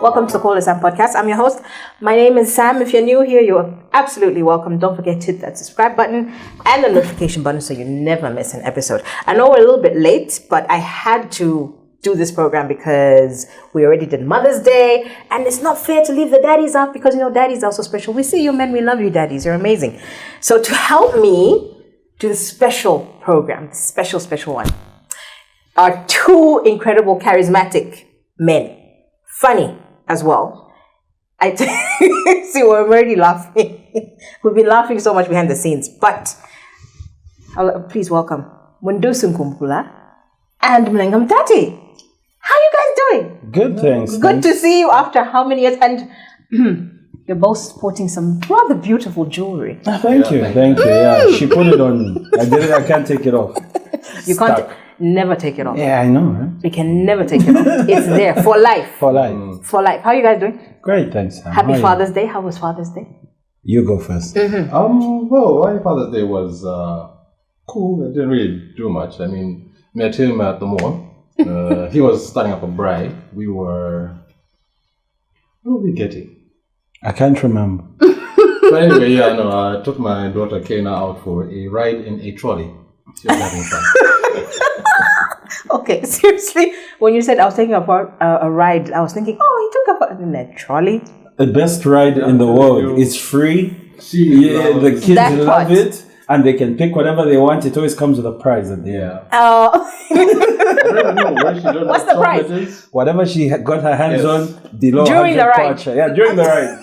Welcome to the Call the Sam podcast. I'm your host. My name is Sam. If you're new here, you're absolutely welcome. Don't forget to hit that subscribe button and the notification button so you never miss an episode. I know we're a little bit late, but I had to do this program because we already did Mother's Day, and it's not fair to leave the daddies out because, you know, daddies are so special. We see you men, we love you daddies, you're amazing. So to help me do the special program, the special one, are two incredible, charismatic men, funny as well. See, we're already laughing. We've been laughing so much behind the scenes, but please welcome Mundusu Nkumbula and Mulenga Mutati. How are you guys doing? Good, thanks. Good to see you after how many years? And you're both sporting some rather beautiful jewelry. Thank you. Yeah, she put it on. I can't take it off. You can't. Never take it off. Yeah, I know. Right? We can never take it off. It's there for life. For life. For life. How are you guys doing? Great, thanks. Happy Father's Day. How was Father's Day? You go first. Well, my Father's Day was cool. I didn't really do much. I mean, met him at the mall. He was starting up a bride. What were we getting? I can't remember. But anyway, I took my daughter Kena out for a ride in a trolley. She was having fun. Okay, seriously, when you said I was taking a ride, I was thinking, he took up in a trolley. The best ride in the world. It's free. The kids love it, and they can pick whatever they want. It always comes with a prize at the end. What's the prize? Whatever she got her hands on below during the ride. Yeah, during the ride.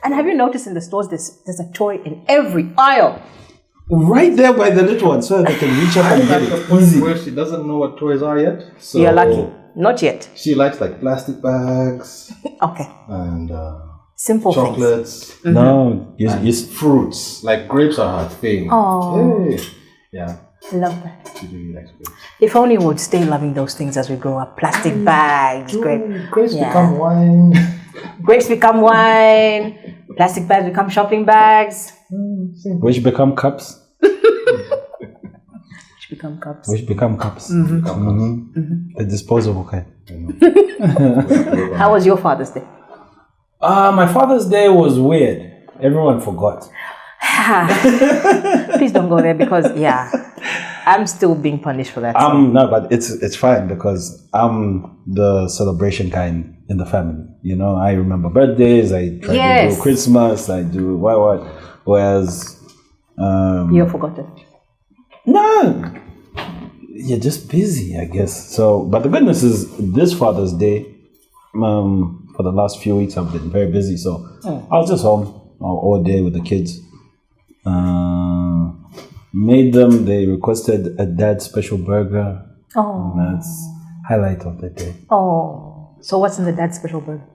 And have you noticed in the stores there's a toy in every aisle? Right there by the little one, so they can reach up and get it. Easy. Where she doesn't know what toys are yet. So you're lucky. Not yet. She likes like plastic bags. Okay. And simple chocolates. Things. No, use fruits. Like grapes are her thing. Oh. Hey. Yeah. Love that. She really likes grapes. If only we would stay loving those things as we grow up. Plastic bags, grapes become wine. Grapes become wine. Plastic bags become shopping bags. Which become cups. Which become cups. The disposable kind. How was your Father's Day? My Father's Day was weird. Everyone forgot. Please don't go there because I'm still being punished for that. No, but it's fine because I'm the celebration kind in the family. You know, I remember birthdays. I try to do Christmas. I do what. Whereas you're forgotten. No, you're just busy, I guess. So, but the good news is this Father's Day, for the last few weeks, I've been very busy. So I was just home all day with the kids. They requested a dad special burger. Oh, that's highlight of the day. Oh, so what's in the dad special burger?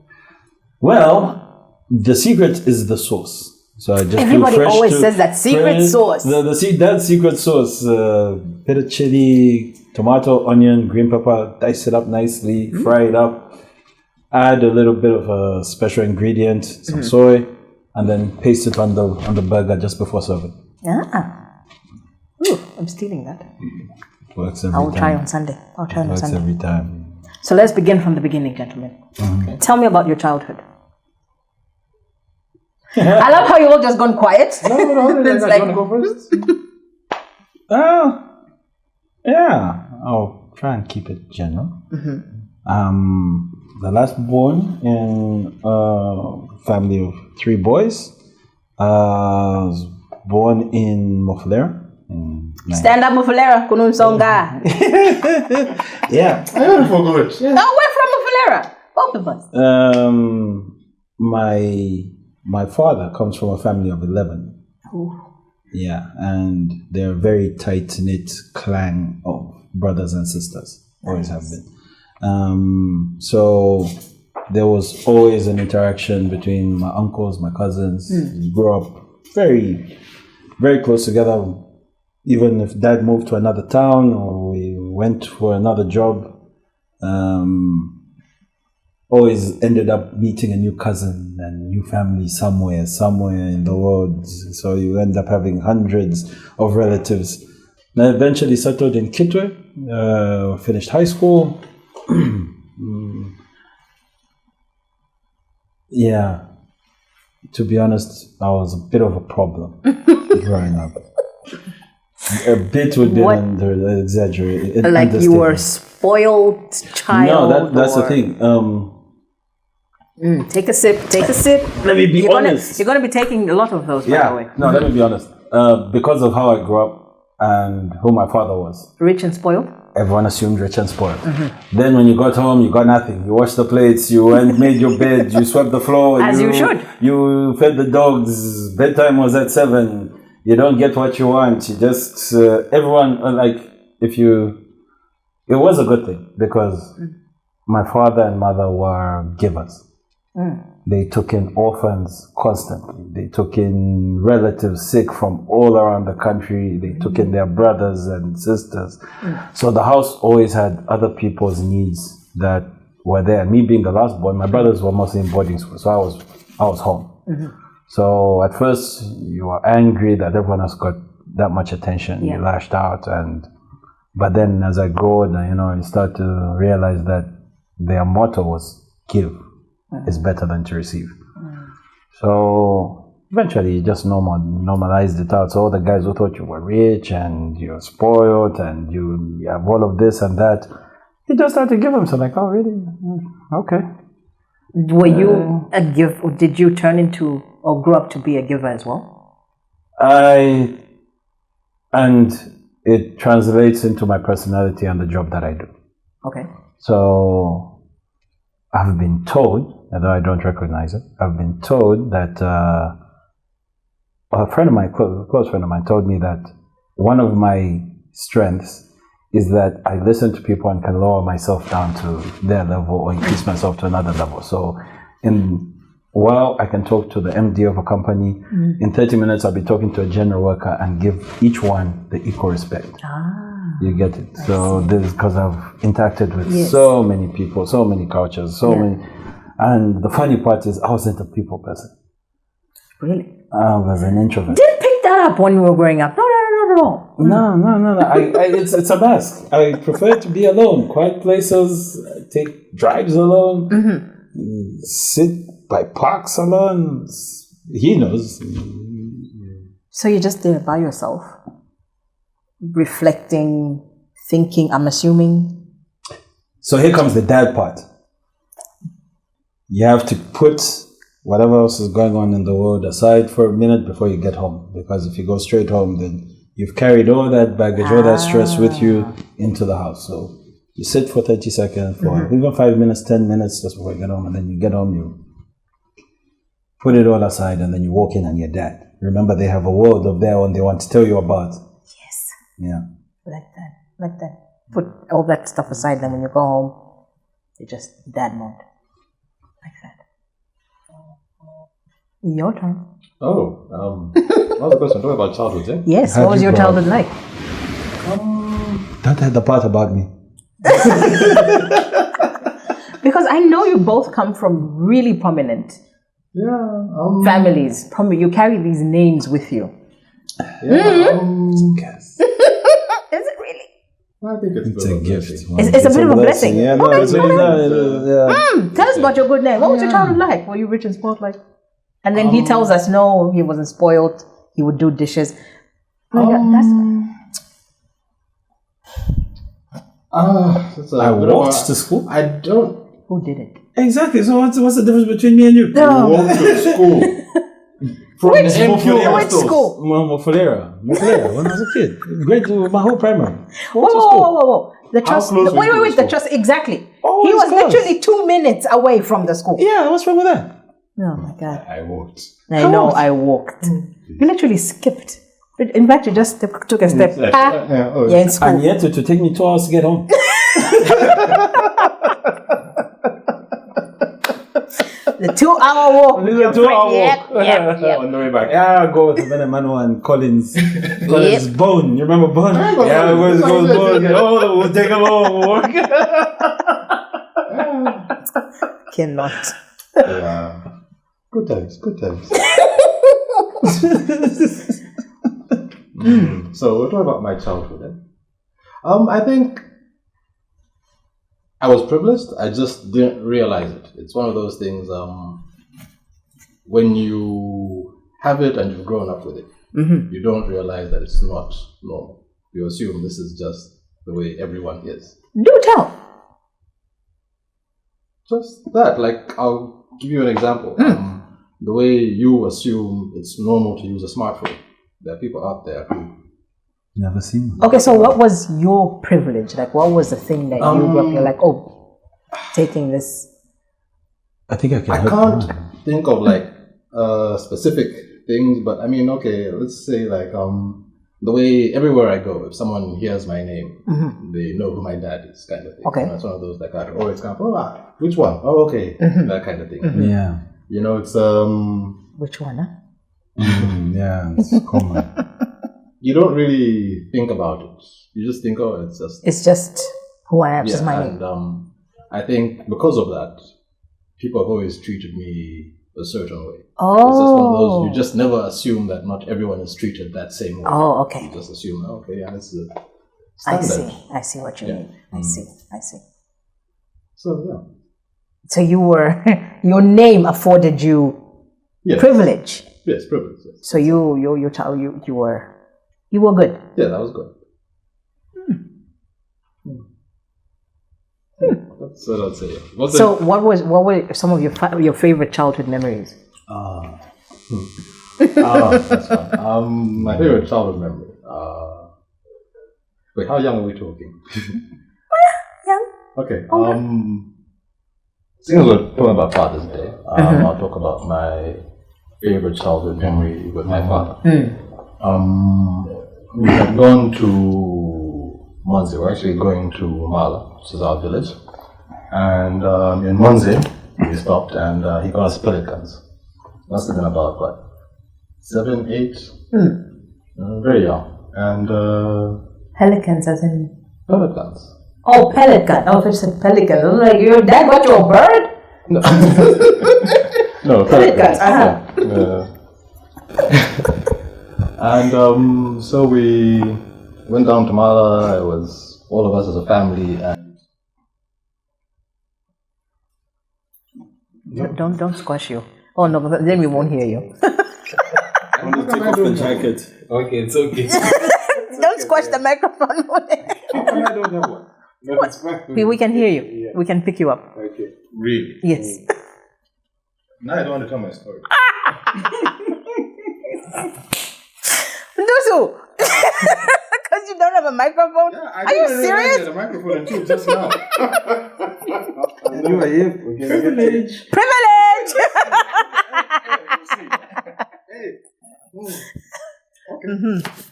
Well, the secret is the sauce. So I just everybody always says that secret sauce. That secret sauce, bit of chili, tomato, onion, green pepper, dice it up nicely, fry it up, add a little bit of a special ingredient, some soy, and then paste it on the burger just before serving. Ooh, I'm stealing that. Works every time. I will try on Sunday. Works every time. So let's begin from the beginning, gentlemen. Okay. Tell me about your childhood. I love how you all just gone quiet. No, it's like, you want to go first? I'll try and keep it general. The last born in a family of 3 boys. Was born in Mufulera. Stand up, Mufulera, Kunun Songa. Yeah. I haven't forgot. Yeah. No, we're from Mufulera. Both of us. My father comes from a family of 11. Ooh. Yeah, and they're a very tight-knit clan of brothers and sisters. Always have been. So there was always an interaction between my uncles, my cousins. We grew up very, very close together. Even if dad moved to another town or we went for another job, always ended up meeting a new cousin and new family somewhere in the world. So you end up having hundreds of relatives. And I eventually settled in Kitwe, finished high school. Yeah. To be honest, I was a bit of a problem growing up. A bit would be exaggerated. Like you were spoiled child. No, that's the thing. Take a sip. Let me be honest. You're going to be taking a lot of those, by the way. No, let me be honest. Because of how I grew up and who my father was. Rich and spoiled? Everyone assumed rich and spoiled. Then when you got home, you got nothing. You washed the plates, you went made your bed, you swept the floor. As you should. You fed the dogs. Bedtime was at 7. You don't get what you want. You just, everyone, it was a good thing because my father and mother were givers. They took in orphans constantly. They took in relatives sick from all around the country. They took in their brothers and sisters. So the house always had other people's needs that were there. Me being the last boy, my brothers were mostly in boarding school, so I was home. So at first you were angry that everyone else got that much attention. You lashed out, but then as I grew older, you start to realize that their motto was give. Is better than to receive. So eventually you just normalized it out. So all the guys who thought you were rich and you're spoiled and you have all of this and that, you just started to give them. So like, oh really? Okay. Were you a giver, or did you turn into or grew up to be a giver as well? And it translates into my personality and the job that I do. Okay. So I've been told, although I don't recognize it, I've been told that a friend of mine, close friend of mine, told me that one of my strengths is that I listen to people and can lower myself down to their level or increase myself to another level. So while I can talk to the MD of a company, in 30 minutes I'll be talking to a general worker and give each one the equal respect. You get it. So this is because I've interacted with so many people, so many cultures, many. And the funny part is I wasn't a people person. Really? I was an introvert. Didn't pick that up when you were growing up. No. No. It's a mask. I prefer to be alone. Quiet places, take drives alone, sit by parks alone. He knows. So you're just there by yourself? Reflecting, thinking, I'm assuming. So here comes the dad part. You have to put whatever else is going on in the world aside for a minute before you get home. Because if you go straight home, then you've carried all that baggage, all that stress with you into the house. So you sit for 30 seconds, for even 5 minutes, 10 minutes just before you get home. And then you get home, you put it all aside, and then you walk in and you're dad. Remember, they have a world of their own they want to tell you about. Yeah. Like that. Put all that stuff aside, then when you go home, you're just dad mode. Like that. Your turn. Oh, what was the question? Talk about childhood, eh? Yes, what was your childhood like? That had the part about me. Because I know you both come from really prominent families. You carry these names with you. Yes. Is it really? I think it's a gift. It's a bit of a blessing. Yeah, no, it's really nice. Tell us about your good name. What was your childhood like? Were you rich and spoiled like? And then he tells us, no, he wasn't spoiled. He would do dishes. I walked to school. I don't. Who did it? Exactly. So what's the difference between me and you? No. Walked to school. Which school? Mufulera. When I was a kid. My whole primary. Whoa. The trust. Wait. The trust. Exactly. He was literally 2 minutes away from the school. Yeah, what's wrong with that? Oh my God. I walked. I walked. You literally skipped. In fact, you just took a step. You're in school. And yet to take me 2 hours to get home. The 2-hour walk. The 2-hour walk. Yep. On the way back. Yeah, I'll go with Emmanuel and Collins. Collins Bone. You remember Bone? Yeah, it goes Bone. Oh, we'll take a long walk. Cannot. Yeah. Good times. So we'll talk about my childhood then. I think I was privileged. I just didn't realize it. It's one of those things. when you have it and you've grown up with it, you don't realize that it's not normal. You assume this is just the way everyone is. Do tell. Just that, like, I'll give you an example. The way you assume it's normal to use a smartphone, there are people out there who never seen. Okay, so what was your privilege? Like, what was the thing that you grew up? You're like, oh, taking this. I think I can. I can't think of like specific things, but I mean, okay, let's say like the way everywhere I go, if someone hears my name, they know who my dad is, kind of thing. Okay. You know, it's one of those like I always come, which one? Oh, okay, that kind of thing. Yeah. You know, it's Which one? Huh? Yeah, it's common. You don't really think about it. You just think, oh, it's just who I am. It's just my name. And I think because of that, people have always treated me a certain way. Oh. It's just one of those, you just never assume that not everyone is treated that same way. Oh, okay. You just assume, okay, yeah, this is I standard. see. I see what you mean. I see. So, yeah. So you were, your name afforded you privilege. Yes, privilege. Yes. So you were good. Yeah, that was good. That's what I'd say. So what were some of your favorite childhood memories? That's fun. My favorite childhood memory. Wait, how young are we talking? Young. Okay. Since we're talking about Father's Day, I'll talk about my favorite childhood memory with my father. We had gone to Monze. We're actually going to Mala, which is our village. And in Monze, we stopped and he got us pellet guns. Must have been about, 7, 8? Very young. And Pelicans as in? pellet guns. Oh, pellet gun. Oh, if it's a pelican. I was like, your dad got you a bird? No, no, pellet guns. And so we went down to Mala. It was all of us as a family. And don't squash you. Oh no, but then we won't hear you. I'm going to take off the jacket. Okay, it's okay. Don't squash the microphone. How come I don't have one? No, it's fine. We can hear you. Yeah. We can pick you up. Okay. Really? Yes. now I don't want to tell my story. Mundusu! Because you don't have a microphone? Yeah, Are you serious? The microphone until just now. And you are here. Privilege. Privilege!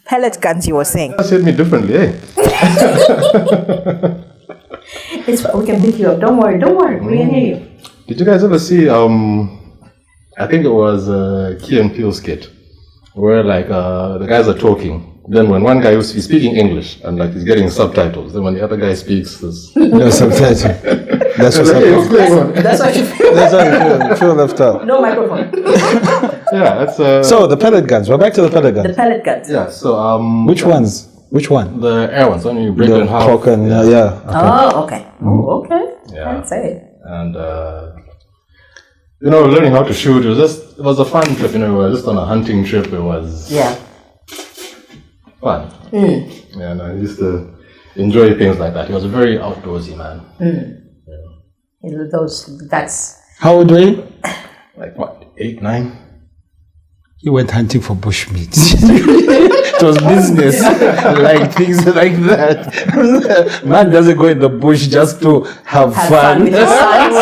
Pellet guns, you were saying. That hit me differently, eh? We can pick you up. Don't worry. We can hear you. Did you guys ever see, I think it was Key and Peele skit, where like the guys are talking. Then when one guy is speaking English and like he's getting subtitles, then when the other guy speaks, there's No subtitles. That's what's happening. That's what you feel. That's how you feel left out. No microphone. yeah, that's So the pellet guns. We're back to the pellet The guns. pellet guns. yeah. So Which ones? Which one? the air ones, when you break The them in half. cock and yeah. Oh, okay. Okay. Yeah. I'd say it. And learning how to shoot, it was a fun trip. We were just on a hunting trip. It was fun. Yeah, and I used to enjoy things like that. He was a very outdoorsy man. That's How old were you? Like what, 8, 9? He went hunting for bushmeat. It was business, like things like that. Man doesn't go in the bush just to have fun. with your sons.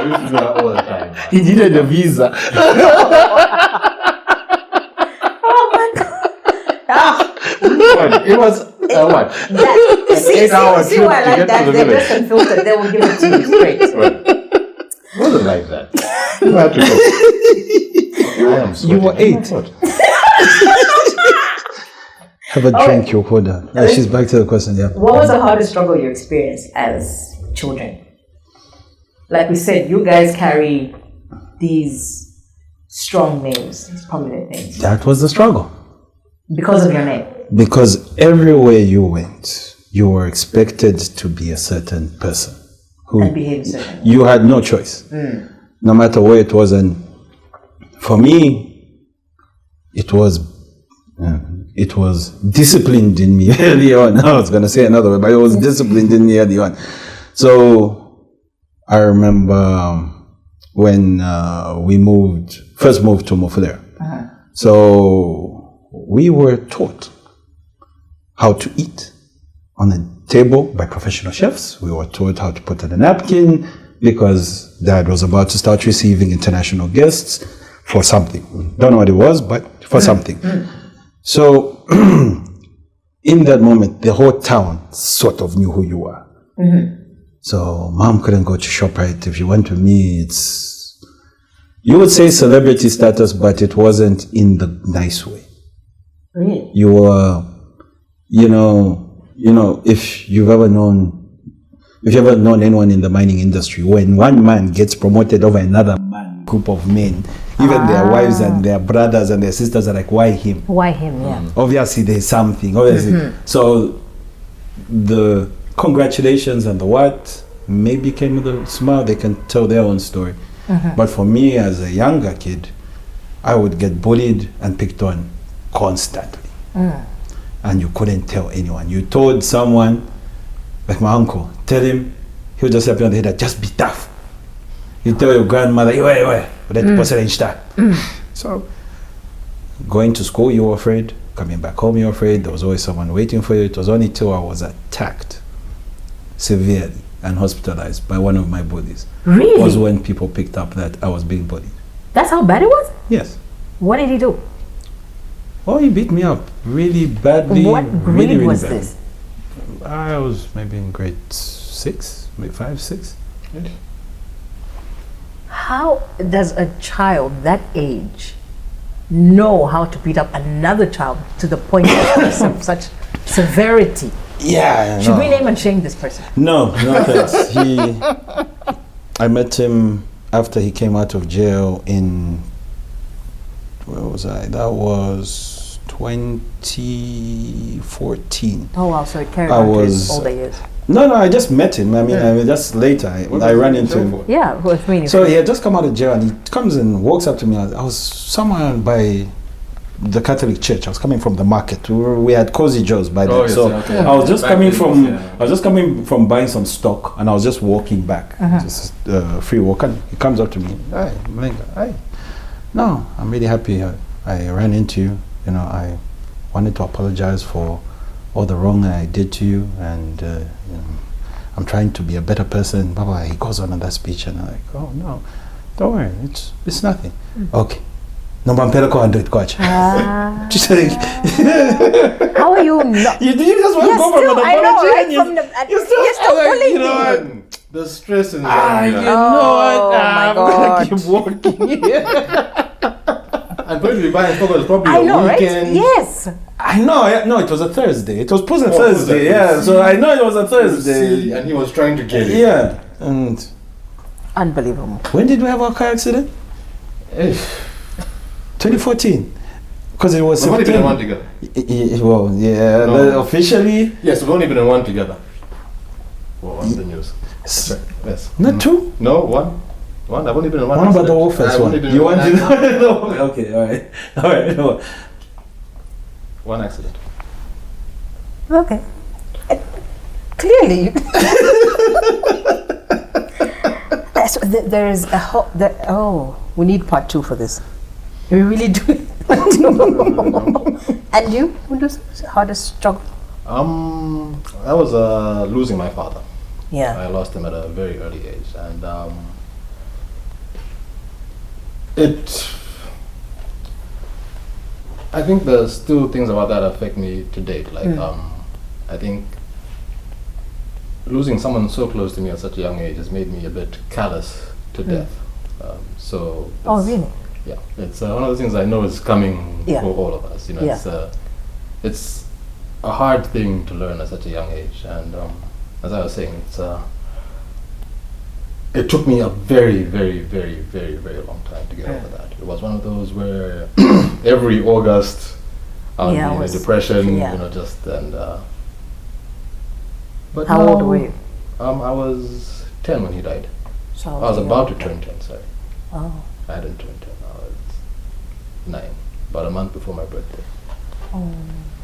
We used to do that all the time. He needed a visa. It was what? See 8-hour why I trip like to get that? to the They're village. just unfiltered. They will give it to you straight. It wasn't like that. You had to go. I am sweating. You were 8. Have a drink, you hold on. Yeah, she's back to the question, yeah. What was the hardest struggle you experienced as children? Like we said, you guys carry these strong names, these prominent names, That was the struggle. because of your name. Because everywhere you went, you were expected to be a certain person. And behave a certain way. You had no choice. No matter where it was, and For me, it was disciplined in me early on. I was going to say another way, but it was disciplined in me early on. So I remember when we first moved to Mufulera. So we were taught how to eat on a table by professional chefs. We were taught how to put on a napkin because Dad was about to start receiving international guests for something. Don't know what it was, but for something. So in that moment, the whole town sort of knew who you were. So Mom couldn't go to ShopRite. If you went to me, you would say celebrity status, but it wasn't in the nice way. Really? You were, if you've ever known anyone in the mining industry, when one man gets promoted over another group of men, even their wives and their brothers and their sisters are like, why him? Why him? Yeah. Obviously, there's something. Obviously, so the congratulations and the what maybe came with a smile. They can tell their own story. But for me, as a younger kid, I would get bullied and picked on constantly, and you couldn't tell anyone. You told someone, like my uncle, tell him, he'll just slap you on the head, just be tough. You tell your grandmother, So going to school, you were afraid. Coming back home, you were afraid. There was always someone waiting for you. It was only till I was attacked severely and hospitalized by one of my bullies. Really? Was when people picked up that I was being bullied. That's how bad it was? Yes. What did he do? Oh, he beat me up really badly. What grade really was badly. this? I was maybe in grade 6, maybe 5, 6. How does a child that age know how to beat up another child to the point of such severity? Yeah. Should we name and shame this person? No thanks. I met him after he came out of jail in, where was I? That was 2014. Oh wow, so it carried on to his older years. No, I just met him. I mean, just later I ran into him. Yeah, with me. So he had just come out of jail and he comes and walks up to me. I was somewhere by the Catholic church. I was coming from the market. We had Cozy Joe's by then. I was just coming from buying some stock and I was just walking back. Just free walk. And he comes up to me. Hi, Mulenga. Hi. No, I'm really happy I ran into you. I wanted to apologize for all the wrong I did to you, and I'm trying to be a better person. Blah, blah. He goes on in that speech, and I'm like, oh no, don't worry, it's nothing. Okay. No, I'm and do it, coach. Just like, how are you? Not? You just want to go from the apology, right? and you're still bullying me. The stress and you know what? I'm gonna keep walking. And probably buying stock was probably I know, a weekend. right? Yes. I know. No, it was a Thursday. It was post Thursday. Yeah, so I know it was a Thursday. And he was trying to get it. Yeah, and unbelievable. when did we have our car accident? 2014. Because it was. We've only been in one together. Well, yeah. No. Officially. Yes, we've only been in one together. Well, what's the news? Yes. Not two. No, one. One. I've only been in one. What about the first one? You want to know? Okay, all right. No. One accident. Okay. Clearly. There is a whole. We need part 2 for this. We really do. Part 2. And you? Hardest struggle? I was losing my father. Yeah. I lost him at a very early age, and I think there's still things about that affect me to date. Like, I think losing someone so close to me at such a young age has made me a bit callous to death. So. Oh, really? Yeah, it's one of the things I know is coming for all of us. It's a hard thing to learn at such a young age, and as I was saying, it took me a very, very, very, very, very long time to get over that. It was one of those where every August I would be in a depression, but how old were you? I was 10 when he died. So I was about to turn 10, sorry. Oh. I hadn't turned 10. 9, about a month before my birthday. Oh.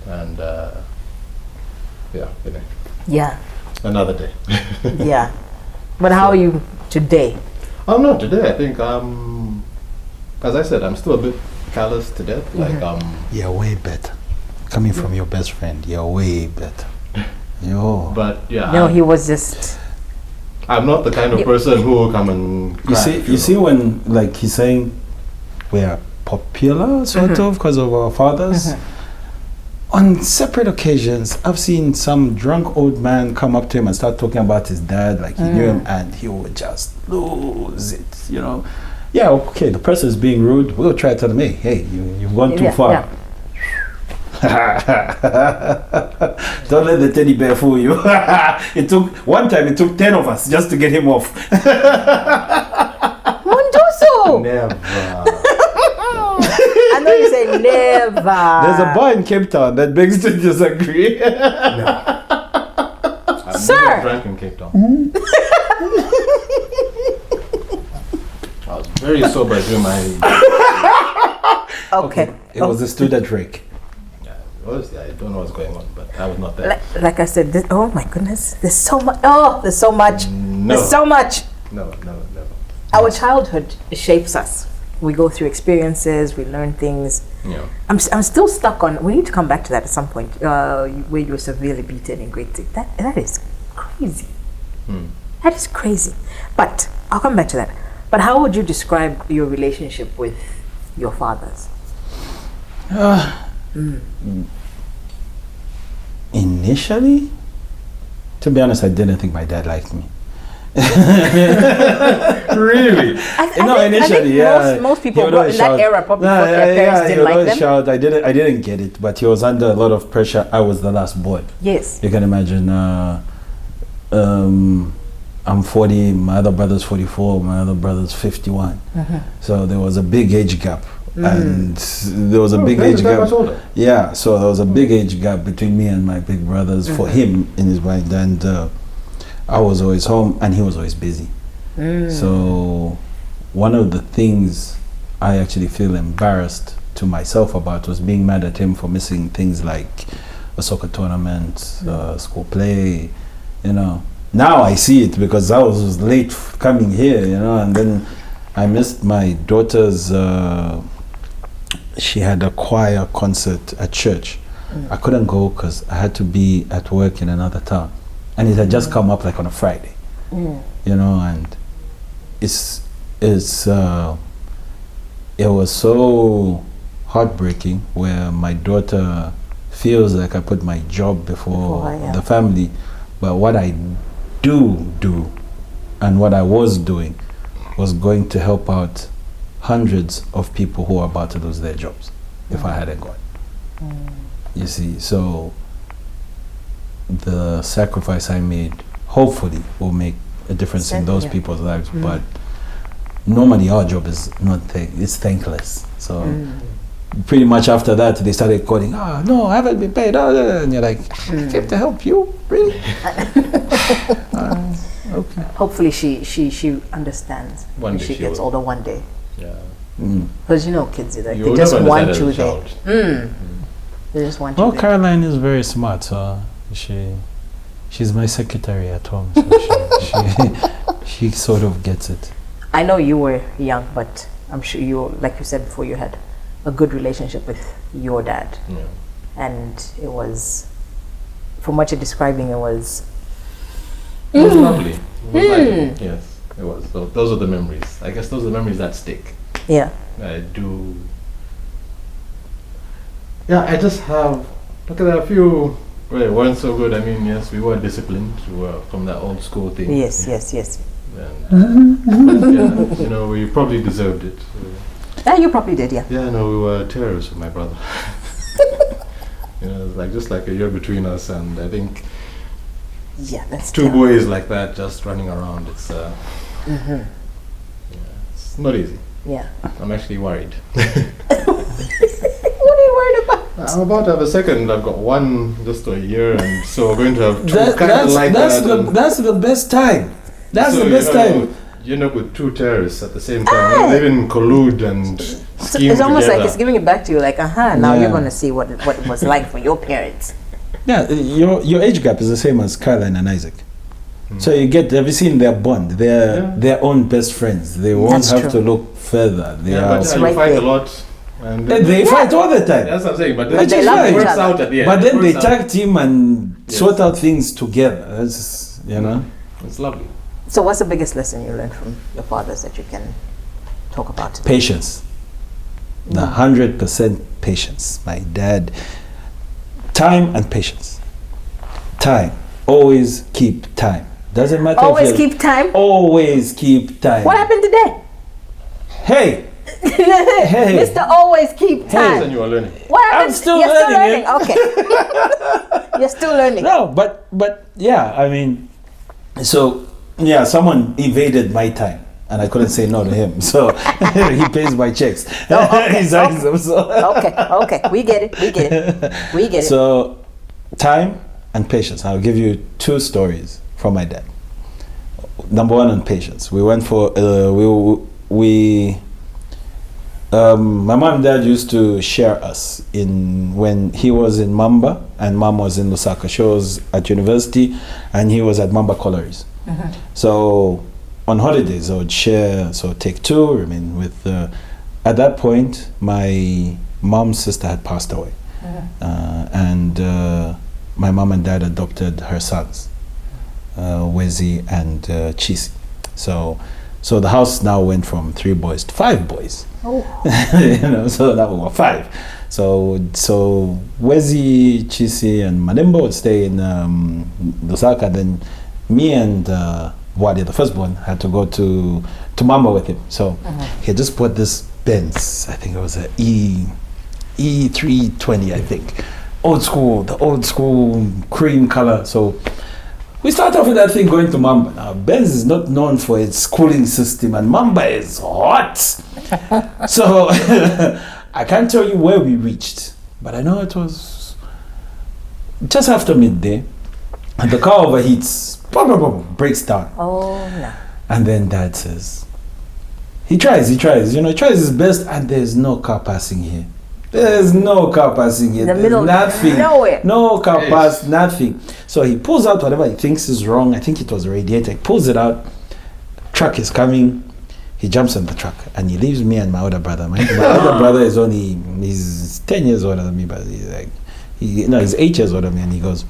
And yeah, you know, Yeah. another day. Yeah. But how are you today? I'm not today. I think as I said, I'm still a bit callous to death. Like You're way better. Coming from your best friend, you're way better. Yo. But yeah, No, he was just. I'm not the kind of person who will come and cry. You see when like he's saying we are popular sort of because of our fathers. On separate occasions, I've seen some drunk old man come up to him and start talking about his dad, like he knew him, and he would just lose it, you know. Yeah, okay, the person is being rude. We'll try to tell him, hey, you've gone too far. Yeah. Don't let the teddy bear fool you. It took 10 of us just to get him off. Mundusu! Never. I know you say never. There's a bar in Cape Town that begs to disagree. I've Sir! never drank in Cape Town. I was very sober during my. Okay. It was a student rake. Yeah, it was. I don't know what's going on, but I was not there. Like I said, oh my goodness, there's so much. Oh, there's so much. No. There's so much. Never. Our childhood shapes us. We go through experiences, we learn things. Yeah. I'm still stuck on. We need to come back to that at some point. Where you were severely beaten in grade 6. That is crazy. That is crazy. But I'll come back to that. But how would you describe your relationship with your fathers? Initially, to be honest, I didn't think my dad liked me. Really? I think most people in that era probably thought their parents didn't like them. Shout. I didn't get it, but he was under a lot of pressure. I was the last boy. Yes. You can imagine. I'm 40. My other brother's 44. My other brother's 51. So there was a big age gap, and there was a big age gap. Yeah. So there was a big age gap between me and my big brothers for him in his mind, and. I was always home and he was always busy. So one of the things I actually feel embarrassed to myself about was being mad at him for missing things like a soccer tournament, school play, you know. Now I see it because I was late coming here, you know, and then I missed my daughter's, she had a choir concert at church. I couldn't go because I had to be at work in another town. And it had just come up like on a Friday, you know, and it was so heartbreaking where my daughter feels like I put my job before the family, but what I do and what I was doing was going to help out hundreds of people who are about to lose their jobs if I hadn't gone. You see, so the sacrifice I made hopefully will make a difference in those people's lives, but normally our job is not it's thankless. So pretty much after that they started calling, no, I haven't been paid, and you're like, I came to help you, really? Okay. Hopefully she understands when she gets older one day. Yeah. Because you know kids, like, You they just never want decided you a there. They just want you Well, there. Caroline is very smart, so she's my secretary at home, so she sort of gets it. I know you were young, but I'm sure you, like you said before, you had a good relationship with your dad. Yeah. And it was, from what you're describing, it was... It was lovely. It was lovely. Yes, it was. So those are the memories. I guess those are the memories that stick. Yeah. I do. Yeah, I just have. Look at a few. Well, it weren't so good. I mean, yes, we were disciplined. We were from that old school thing. Yes. And, but yeah, you know, we probably deserved it. Yeah, you probably did, yeah. Yeah, no, we were terrorists with my brother. You know, it was like just like a year between us, and I think. Yeah, that's two boys like that just running around. It's yeah, it's not easy. Yeah. I'm actually worried. What are you worried about? I'm about to have a second. I've got one just a year, and so we're going to have two kind of like that. That's the best time. That's so, the best time. You end up with two terrorists at the same time. They even collude and scheme It's almost together. like it's giving it back to you, like, now Yeah. you're going to see what it was like for your parents. Yeah, your age gap is the same as Caroline and Isaac. So have you seen their bond? They're their own best friends. They won't That's have true. to look further. They Yeah, are. but right you fight there. a lot. And They fight all the time. that's what I'm saying. But Which then is love fine. it each works other. out at the end. But It then they works out. tag team and Yes. sort out things together. That's It's lovely. So what's the biggest lesson you learned from your fathers that you can talk about today? patience. The 100% patience. My dad, time and patience. Time. Always keep time. Doesn't matter. Always if you- keep time. Always keep time. What happened today? Hey. Hey. Mr. Always keep time. And you are learning. What happened? I'm still You're learning still learning. Okay. You're still learning. No, but yeah, I mean, so yeah, someone invaded my time. And I couldn't say no to him, so he pays my checks. okay, He signs them, so. Okay. We get it. So, time and patience. I'll give you two stories from my dad. Number one on patience. We went for my mom and dad used to share us in when he was in Mamba and mom was in Lusaka. She was at university and he was at Mamba Collieries. So on holidays I would share, so take two, remain with at that point my mom's sister had passed away. And my mom and dad adopted her sons, Wezi and Chisi. So the house now went from 3 boys to 5 boys. So that we were 5. So Wezi, Chisi, and Manembo would stay in Lusaka. Then me and Wadi, the firstborn, had to go to Mamba with him. So he had just bought this Benz. I think it was a E320, I think. The old school cream color. So we start off with that thing going to Mamba. Now, Benz is not known for its cooling system, and Mamba is hot. So I can't tell you where we reached, but I know it was just after midday, and the car overheats, breaks down. Oh no. And then Dad says, he tries, he tries his best, and there's no car passing here. There's no car passing here. In the There's middle of nothing. nowhere. No car Yes. pass, nothing. So he pulls out whatever he thinks is wrong. I think it was a radiator. He pulls it out. Truck is coming. He jumps on the truck and he leaves me and my older brother. My older brother is he's 10 years older than me, but he's 8 years older than me. And he goes,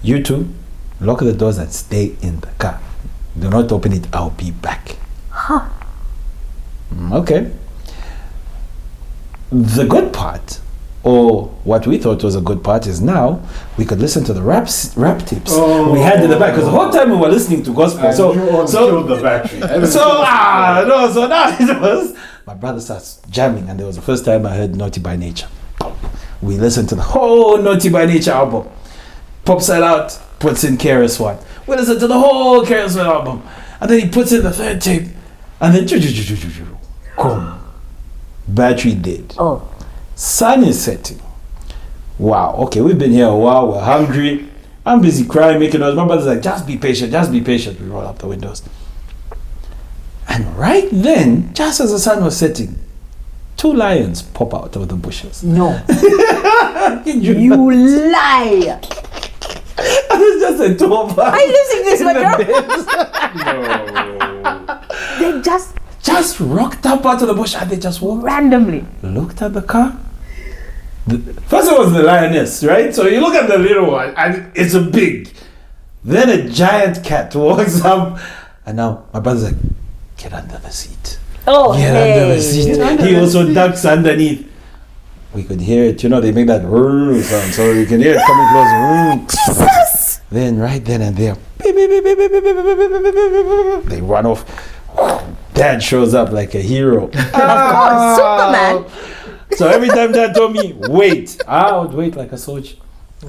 "You two, lock the doors and stay in the car. Do not open it. I'll be back." Okay. The good part, or what we thought was a good part, is now we could listen to the rap tips we had in the back, because the whole time we were listening to gospel. And So you almost killed the battery. so now it was my brother starts jamming, and there was the first time I heard Naughty by Nature. We listened to the whole Naughty by Nature album. Pops that out, puts in KRS-One. We listened to the whole KRS-One album, and then he puts in the third tape, and then boom, battery dead. Oh. Sun is setting. Wow. Okay, we've been here a while. We're hungry. I'm busy crying, making noise. My brother's like, just be patient, just be patient. We roll up the windows. And right then, just as the sun was setting, 2 lions pop out of the bushes. No. You You lie. It's just a 2 of us. Are you listening to this, in my the girl? bed. They just Just rocked up out of the bush and they just walked. randomly. Looked at the car. First it was the lioness, right? So you look at the little one and it's a big. Then a giant cat walks up, and now my brother's like, "Get under the seat. Oh, Get under the seat." He also ducks underneath. We could hear it, they make that sound, so you can hear it coming close. Jesus! Then right then and there, beep, beep, beep, beep, beep, beep, beep, beep, beep, beep, beep, they run off. Dad shows up like a hero. Of course, Superman. So every time Dad told me, wait, I would wait like a soldier.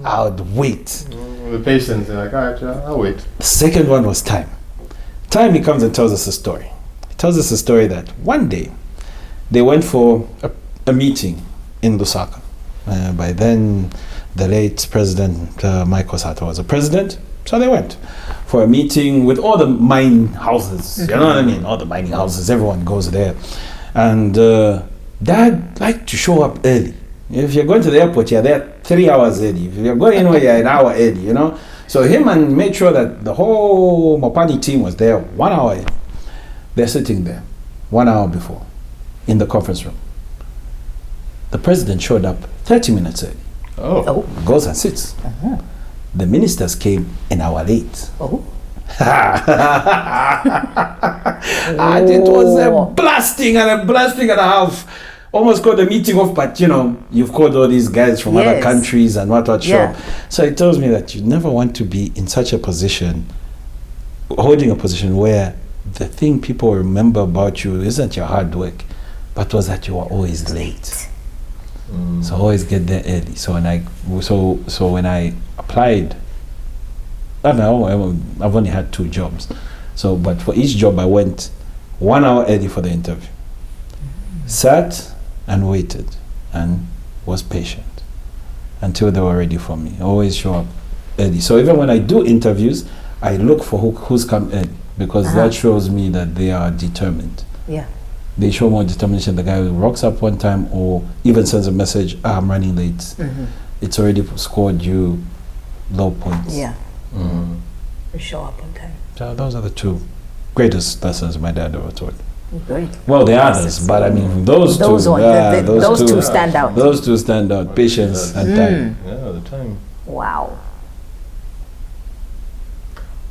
I would wait. The patients, they're like, all right, I'll wait. The second one was time. Time, he comes and tells us a story. He tells us a story that one day they went for a meeting in Lusaka. By then, the late President Michael Sata was a president. So they went for a meeting with all the mine houses. You know what I mean? All the mining houses, everyone goes there. And Dad liked to show up early. If you're going to the airport, you're there 3 hours early. If you're going anywhere, you're an hour early, you know? So him and made sure that the whole Mopani team was there 1 hour early. They're sitting there 1 hour before in the conference room. The president showed up 30 minutes early. Oh. Goes and sits. The ministers came an hour late. And it was a blasting and a half. Almost called the meeting off, but you know, you've called all these guys from other countries and what show up. So it tells me that you never want to be in such a position, holding a position where the thing people remember about you isn't your hard work, but was that you were always late. So always get there early. So when I applied, I don't know, I've only had 2 jobs. So, but for each job I went 1 hour early for the interview. Sat and waited and was patient until they were ready for me. Always show up early. So even when I do interviews, I look for who's come early, because that shows me that they are determined. Yeah. They show more determination. The guy who rocks up one time or even sends a message, I'm running late. It's already scored you low points. Yeah. We show up on time. So those are the 2 greatest lessons my dad ever taught. Great. Well, there are others, but I mean, those two stand out. Those 2 stand out. Patience and time. Yeah, the time. Wow.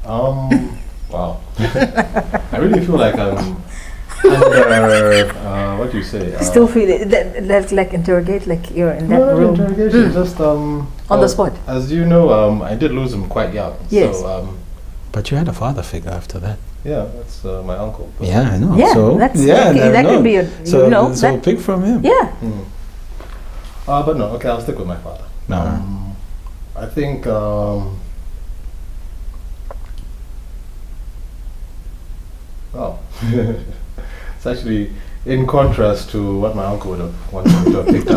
Wow. I really feel like I'm under, what do you say? Still feel it. Let's like interrogate, like you're in that room. Interrogation, just on the spot. As you know, I did lose him quite young. Yes. So, But you had a father figure after that. yeah, that's my uncle. Yeah, I know. Yeah, so, that's yeah, okay, that could be a, so, you know. So pick from him. Yeah. But no, okay, I'll stick with my father. I think it's actually in contrast to what my uncle would have wanted me to have picked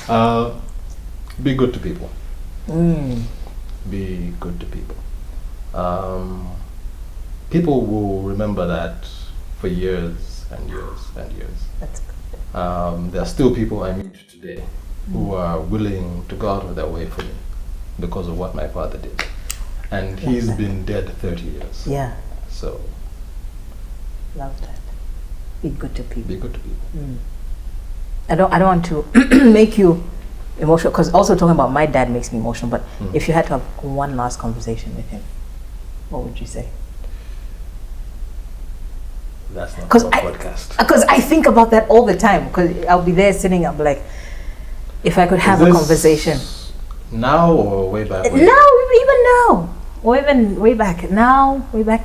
up. Be good to people. Be good to people. People will remember that for years and years and years. That's good. There are still people I meet today who are willing to go out of their way for me because of what my father did. And he's been dead 30 years. Yeah. So Love that. Be good to people. be good to people. I don't want to make you emotional, because also talking about my dad makes me emotional, but if you had to have one last conversation with him, what would you say? That's not a 'Cause podcast. Because I think about that all the time, because I'll be there sitting, I'll be like, if I could have a conversation. Now or way back? Now, even now, or even way back. Now, way back.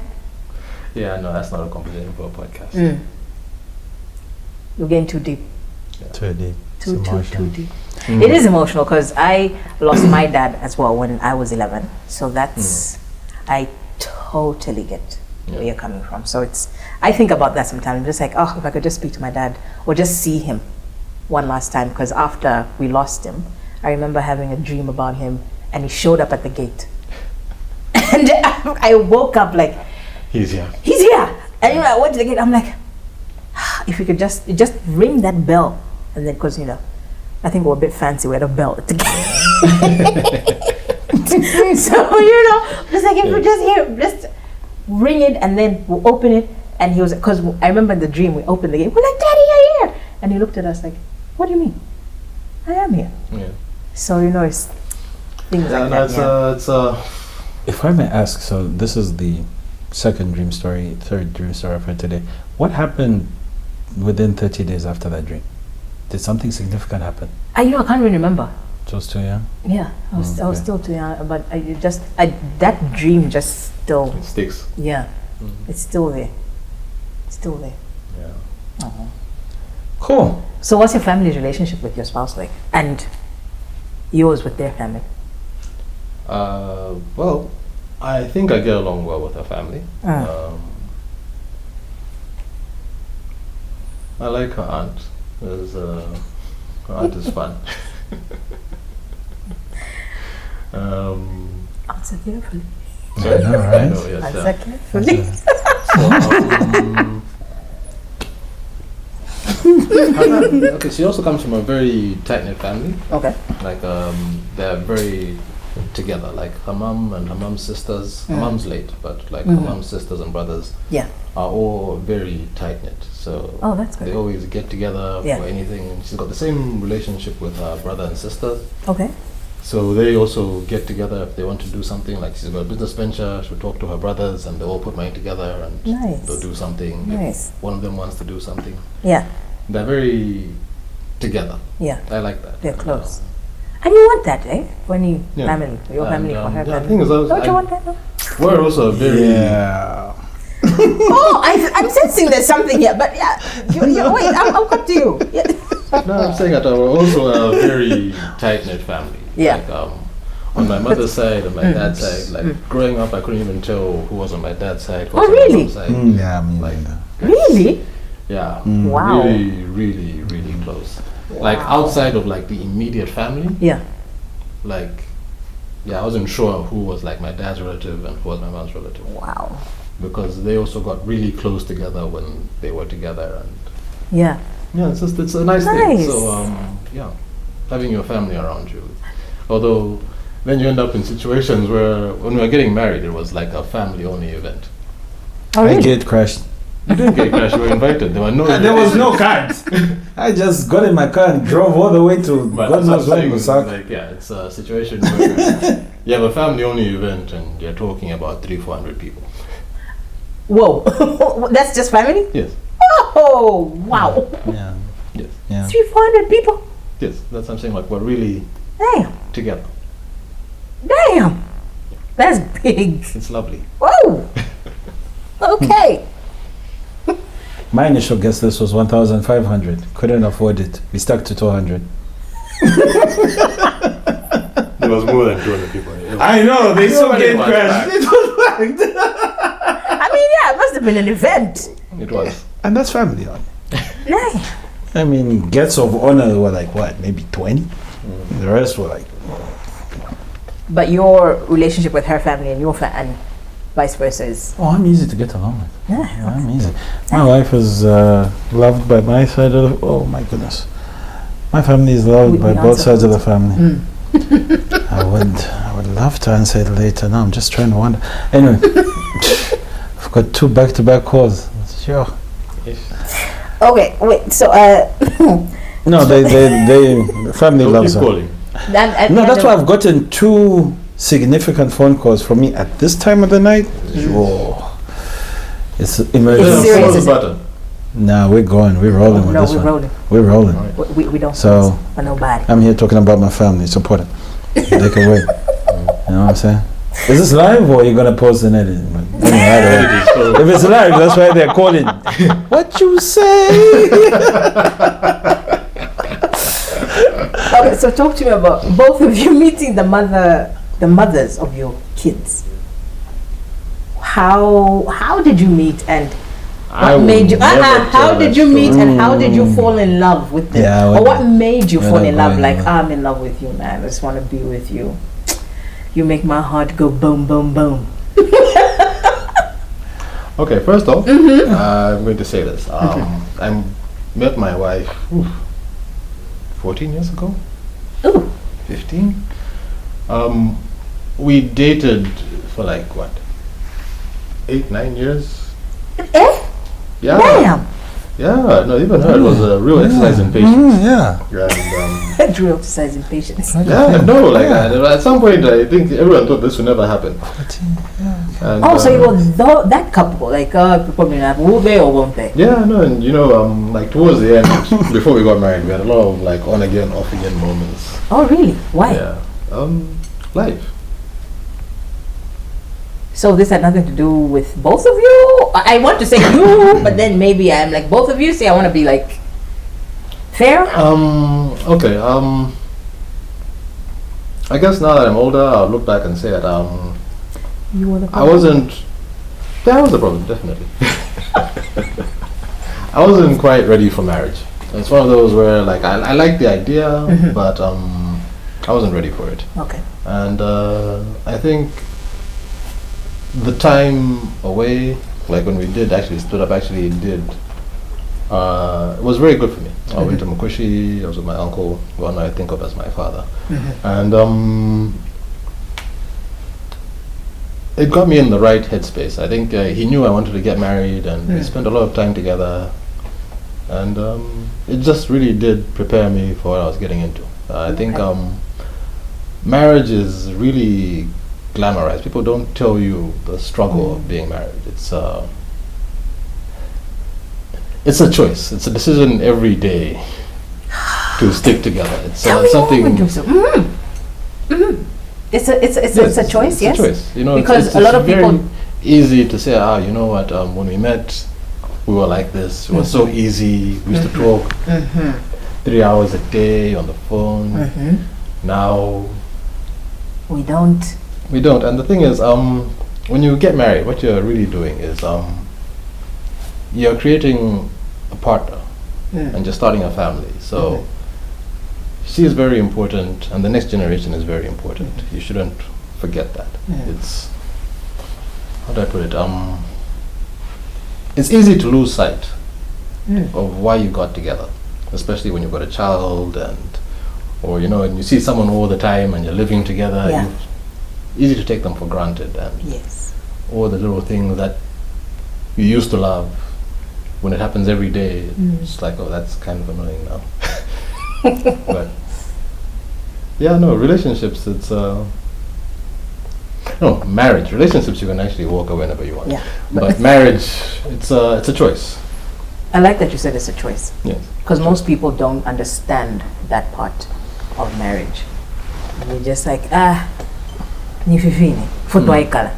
Yeah, no, that's not a conversation for a podcast. You're getting too deep. Too deep. Too deep. It is emotional, because I lost my dad as well when I was 11. So that's, I totally get where you're coming from. So I think about that sometimes. I'm just like, oh, if I could just speak to my dad or just see him one last time, because after we lost him, I remember having a dream about him, and he showed up at the gate. And I woke up like, He's here. he's here. And I went to the gate, I'm like, if we could just ring that bell. And then, because, I think we're a bit fancy, we had a bell at the gate. So, just like, if we just ring it, and then we'll open it. And he was, because I remember in the dream, we opened the gate, we're like, Daddy, you're here. And he looked at us like, what do you mean? I am here. Yeah. So, it's things like that. It's If I may ask, so this is the third dream story I've heard today. What happened within 30 days after that dream? Did something significant happen? I can't really remember. Just too young? Yeah, I was still too young, but that dream just still, it sticks. yeah, it's still there. It's still there. Yeah. Cool. So what's your family's relationship with your spouse like? And yours with their family? Well, I think I get along well with her family. I like her aunt. Her aunt is fun. Answer carefully. Sorry? I know, right? I know, yes, Answer carefully. Okay, she also comes from a very tight-knit family. Okay. Like, they're very together. Like, her mom and her mom's sisters. Her mom's late, but like her mom's sisters and brothers Yeah. are all very tight-knit. So Oh, that's they good. always get together Yeah. for anything. And she's got the same relationship with her brother and sister. Okay. So they also get together if they want to do something. Like, she's got a business venture, she'll talk to her brothers and they all put money together and Nice. they'll do something. Nice. If one of them wants to do something. Yeah. They're very together. Yeah. I like that. They're close. And you want that, eh? When you Yeah. family, your And, family or her the family. thing is, Don't you want that? No? we're also very... Yeah. Oh, I'm sensing there's something here, but yeah, wait, I'll come to you. Yeah. No, I'm saying that we're also a very tight-knit family. Yeah. Like, on my mother's side and my dad's side, like growing up, I couldn't even tell who was on my dad's side. Who was Oh, on my really? mom's side. Yeah, I mean, Like, Really? yeah. Wow. Really, really, really close. Like outside of like the immediate family, Yeah. like, yeah, I wasn't sure who was like my dad's relative and who was my mom's relative. Wow. Because they also got really close together when they were together, and Yeah. yeah, it's a nice thing. Nice. So yeah, having your family around you. Although then you end up in situations where when we were getting married, it was like a family-only event. Oh, I really? get crashed. You didn't get crashed. You were invited. There were no. There was no cards. I just got in my car and drove all the way to But God knows where in something Lusaka. like, yeah, it's a situation where you have a family-only event and you're talking about 300-400 people. Whoa. That's just family? Yes, Oh, wow. Yeah, yes, yeah. 300 people? yes. That's what I'm saying. Like, we're really Damn. together. Damn. That's big. It's lovely. Whoa. Okay. My initial guess list was 1,500. Couldn't afford it. We stuck to 200. There was more than 200 people. I know, they still Nobody get was crashed. back. It was packed. I mean, yeah, it must have been an event. It was. And that's family on. Nice. I mean, guests of honor were like what, maybe 20? The rest were like, But your relationship with her family and your and vice versa is... oh, I'm easy to get along with. Yeah. I'm easy. My wife is loved by my side of the, oh my goodness. My family is loved We by both answer sides of the family. I would love to answer it later. Now I'm just trying to wonder. Anyway, I've got 2 back-to-back calls. Sure. Okay, wait, so... No, the family Don't loves keep her. calling. No, that's why I've gotten 2 significant phone calls from me at this time of the night. Oh, it's emergency. It's serious, Press the is it? button. Nah, we're going. We're rolling with No, this we're one. rolling. We're rolling. Alright. We don't So- pause for nobody. I'm here talking about my family. Support it. They can wait. You know what I'm saying? Is this live or are you gonna post an edit? If it's live, that's why they're calling. What you say? Okay, so talk to me about both of you meeting the mothers of your kids. How did you meet and I what will made you? never How tell did that you meet story. and how did you fall in love with them? Yeah, or what made you we're fall not in love? going Like there. I'm in love with you, man. I just want to be with you. You make my heart go boom, boom, boom. Okay, first off, I'm going to say this. I met my wife 14 years ago. Ooh. 15. We dated for like what? 8-9 years. Eh? Yeah. Damn. Yeah. No, even her. It was a real exercise in patience. Yeah. And, Real exercising patience. yeah. No, like at some point, I think everyone thought this would never happen. And, Oh, so you were that couple, like probably not. Will they or won't they? Yeah, no, and you know, like towards the end, before we got married, we had a lot of like on again, off again moments. Oh, really? Why? Yeah. Life. So this had nothing to do with both of you? I want to say you, but then maybe I'm like both of you. Say I want to be like fair. Okay. I guess now that I'm older, I'll look back and say that You were the I wasn't. That was the problem, definitely. I wasn't quite ready for marriage. It's one of those where like I like the idea, but I wasn't ready for it. Okay. And I think the time away, like when we did actually split up, it was very good for me. I went to Makushi, I was with my uncle, one I think of as my father. And it got me in the right headspace. I think he knew I wanted to get married, and we spent a lot of time together. And it just really did prepare me for what I was getting into. I think marriage is really glamorized. People don't tell you the struggle of being married. It's a choice. It's a decision every day to stick together. It's something. It's a choice, it's yes. A choice. You know, because a lot of people. Very easy to say, you know what? When we met, we were like this. It was so easy. We used to talk 3 hours a day on the phone. Now we don't. And the thing is, when you get married, what you're really doing is you're creating a partner and you're starting a family. So she is very important, and the next generation is very important. You shouldn't forget that. It's, how do I put it? It's easy to lose sight of why you got together, especially when you've got a child, or you know, and you see someone all the time and you're living together. It's easy to take them for granted, and all the little things that you used to love, when it happens every day, it's like, oh, that's kind of annoying now. But yeah, no, relationships, it's no, marriage, relationships you can actually walk away whenever you want. But marriage, it's a choice. I like that you said it's a choice. Yes. Because most people don't understand that part of marriage. And you're just like, nififini, futwaikala.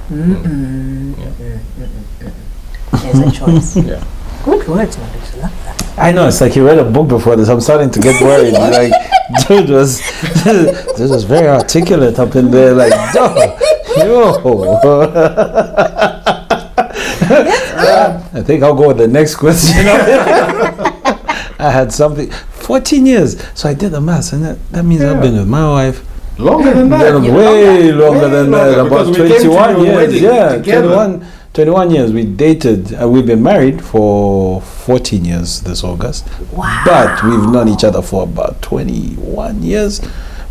It's a choice. Yeah. Good words, Mundusu. Love that. I know, it's like you read a book before this. I'm starting to get worried. Like, dude was this was very articulate up in there. Like, I think I'll go with the next question. I had something 14 years, so I did the math, and that means I've been with my wife longer than that. Way longer than that. About 21 years. Yeah, 21 years. We dated. We've been married for 14 years this August. Wow. But we've known each other for about 21 years.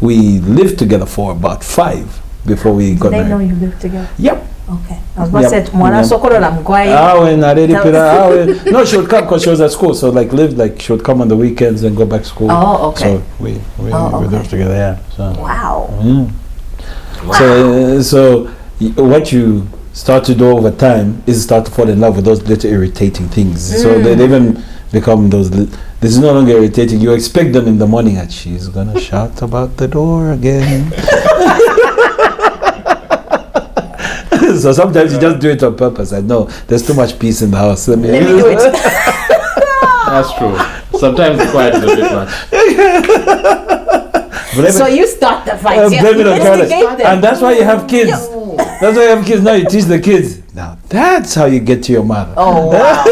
We lived together for about 5 before we got married. They know you lived together? Yep. Okay. I was about to say, Mwana Sokoro la Mkwai. No, she would come because she was at school. So she would come on the weekends and go back to school. Oh, okay. So we lived together, yeah. So. Wow. So what you start to do over time is start to fall in love with those little irritating things. So they even become those. This is no longer irritating. You expect them in the morning, and she's gonna shout about the door again. So sometimes you just do it on purpose. I know there's too much peace in the house. Let me do it. That's true. Sometimes the quiet is a bit much. So you start the fight. And that's why you have kids. That's why you have kids. Now you teach the kids. Now that's how you get to your mother. Oh, wow.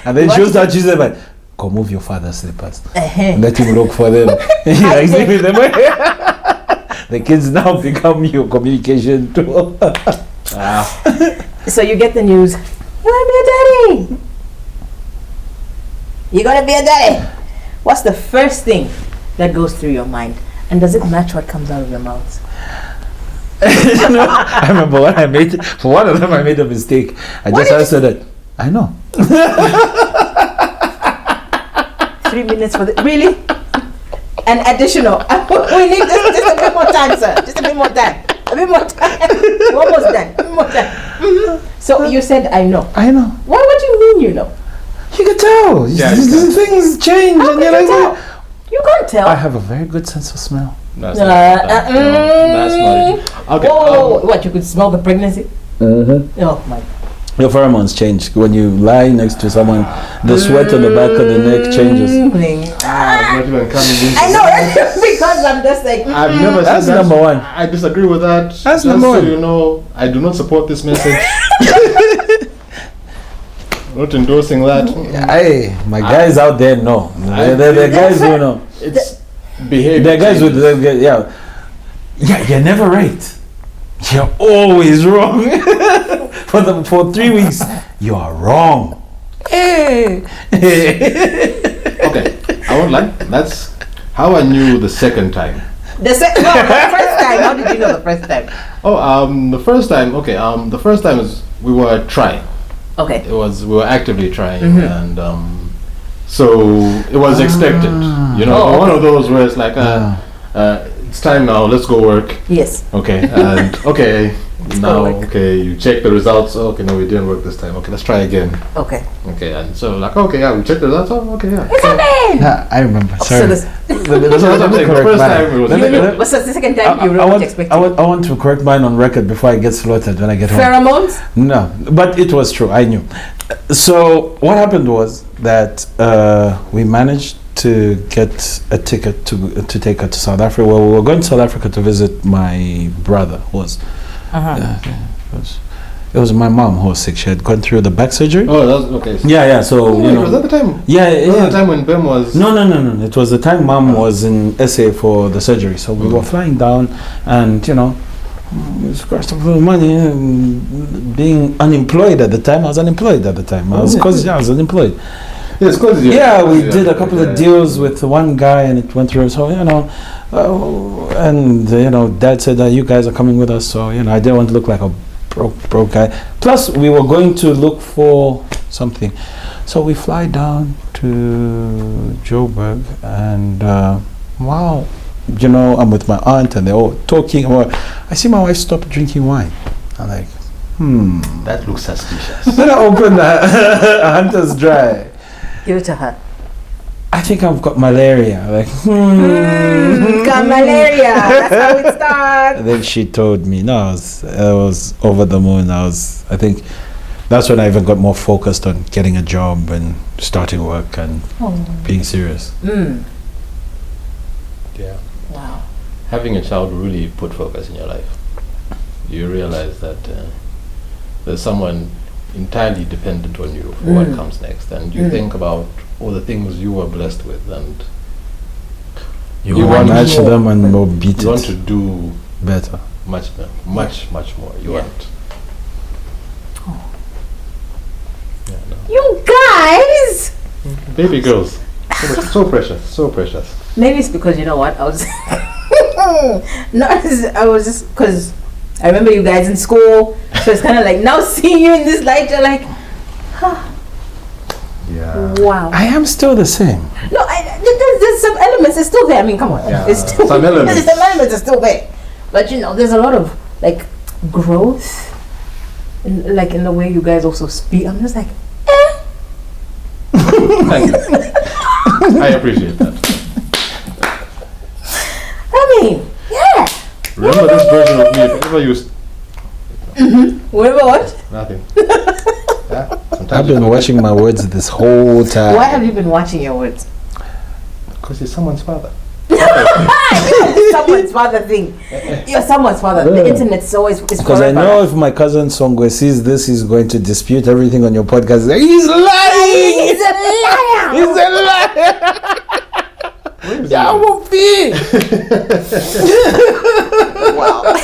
And then she'll start choosing like, go move your father's slippers. Let him look for them. The kids now become your communication tool. So you get the news. You're gonna be a daddy. You're gonna be a daddy. What's the first thing that goes through your mind? And does it match what comes out of your mouth? I remember when I made, for one of them I made a mistake. I just answered it. I know. 3 minutes for the, really? An additional. We need just a bit more time, sir. Just a bit more time. A bit more time. We're almost done. A bit more time. So you said I know. I know. What do you mean you know? You can tell. Things change. How and can you're you tell? You can't tell. I have a very good sense of smell. That's not it. Okay. Whoa, what, you could smell the pregnancy? Oh my. Your pheromones change when you lie next to someone. The sweat on the back of the neck changes. I'm not even coming into I know, because I'm just like. I've never That's seen that. number one. I disagree with that. That's Just number so one. you know, I do not support this message. Not endorsing that. Hey, my guys out there know. They're guys who know. It's behavior. They're guys with Yeah, you're never right. You're always wrong. For 3 weeks, you are wrong. Hey. Okay, I won't lie. That's how I knew the second time. The first time. How did you know the first time? Oh, the first time. Okay, the first time is we were trying. Okay. We were actively trying, and so it was expected. You know, one of those where it's like, it's time now. Let's go work. Yes. Okay, and you check the results. Oh, okay, no, we didn't work this time. Okay, let's try again. Okay. Okay, and so like, okay, yeah, we checked the results. Oh, okay, yeah. You're coming. Yeah, I remember. Sorry. That's what I'm saying. The first time it was. What's the second time you were expecting? I want to correct mine on record before I get slaughtered when I get home. Pheromones? No, but it was true. I knew. So what happened was that we managed to get a ticket to take her to South Africa. Well, we were going to South Africa to visit my brother. It was my mom who was sick. She had gone through the back surgery. Oh, that was okay. Yeah. So was that the time? Yeah. The time when Ben was. No. It was the time mom was in SA for the surgery. So we were flying down, and it's cost of money. And being unemployed at the time, I was unemployed at the time. I was unemployed. Yes, cause we did a couple of deals with one guy, and it went through. So Dad said that you guys are coming with us. So I didn't want to look like a broke guy. Plus, we were going to look for something. So we fly down to Joburg, and wow, I'm with my aunt, and they're all talking. I see my wife stop drinking wine. I'm like, that looks suspicious. Then I open the Hunter's Dry. Give it to her. I think I've got malaria. Like, got malaria. That's how it starts. And then she told me, no, I was over the moon. I think that's when I even got more focused on getting a job and starting work and being serious. Yeah. Wow. Having a child really put focus in your life. You realize that there's someone entirely dependent on you for what comes next, and you think about all the things you were blessed with, and you want to match them and more beat you want to do better, much more. You want. Yeah, no. You guys, baby girls, so precious. Maybe it's because I was I was just because I remember you guys in school, so it's kind of like now seeing you in this light, you're like, yeah. Wow. I am still the same. No, there's some elements. It's still there. I mean, come on. Yeah, it's still some elements. Some elements are still there, but there's a lot of growth, in the way you guys also speak. I'm just like, Thank you. I appreciate that. I mean, yeah. Remember this version of me, if ever you... Remember what? Nothing. I've been watching my words this whole time. Why have you been watching your words? Because he's someone's father. Someone's father thing. You're someone's father. The internet is always... Because I know if my cousin Songwe sees this, he's going to dispute everything on your podcast. He's lying! He's a liar! He's a liar! Yeah, I won't be. Wow.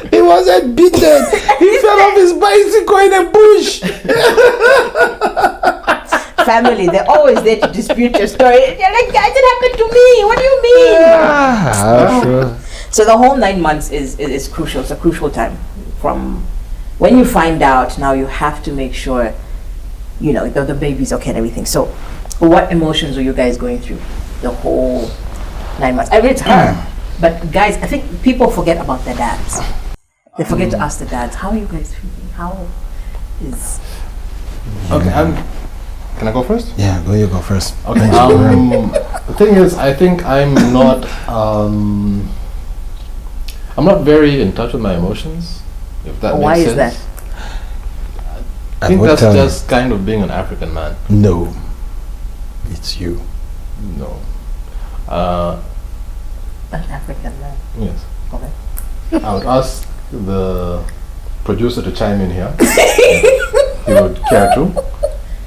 He wasn't beaten. He fell off his bicycle in a bush. Family, they're always there to dispute your story. You're like, that didn't happen to me. What do you mean? Sure. So the whole 9 months is crucial. It's a crucial time. From when you find out, now you have to make sure, the baby's okay and everything. So what emotions were you guys going through the whole 9 months? I mean, it's hard. But guys, I think people forget about their dads. They forget to ask the dads, how are you guys feeling? How is... Okay, can I go first? Yeah, you go first. Okay. The thing is, I think I'm not very in touch with my emotions, if that Why makes is sense. that? I think that's just kind of being an African man. No. It's you. No. An African man. Yes. Okay. I would ask the producer to chime in here. He would care to.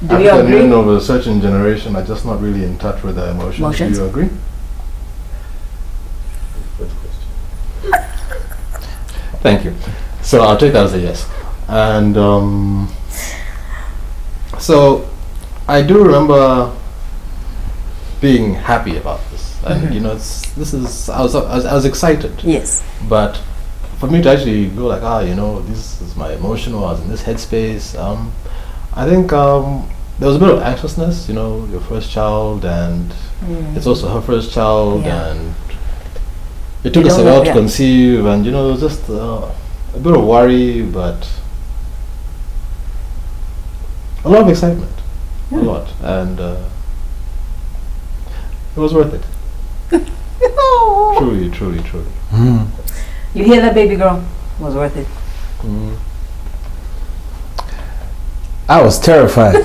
Do you African agree? men of a certain generation are just not really in touch with their emotions. Do you agree? Thank you. So I'll take that as a yes. And so I do remember being happy about this, and you know, I was excited. Yes. But for me to actually go like, you know, this is my emotional. I was in this headspace. I think there was a bit of anxiousness. You know, your first child, and it's also her first child, and it took us a while to conceive, and you know, it was just a bit of worry, but a lot of excitement, a lot, and it was worth it. Truly, truly, truly. You hear that, baby girl? It was worth it. I was terrified.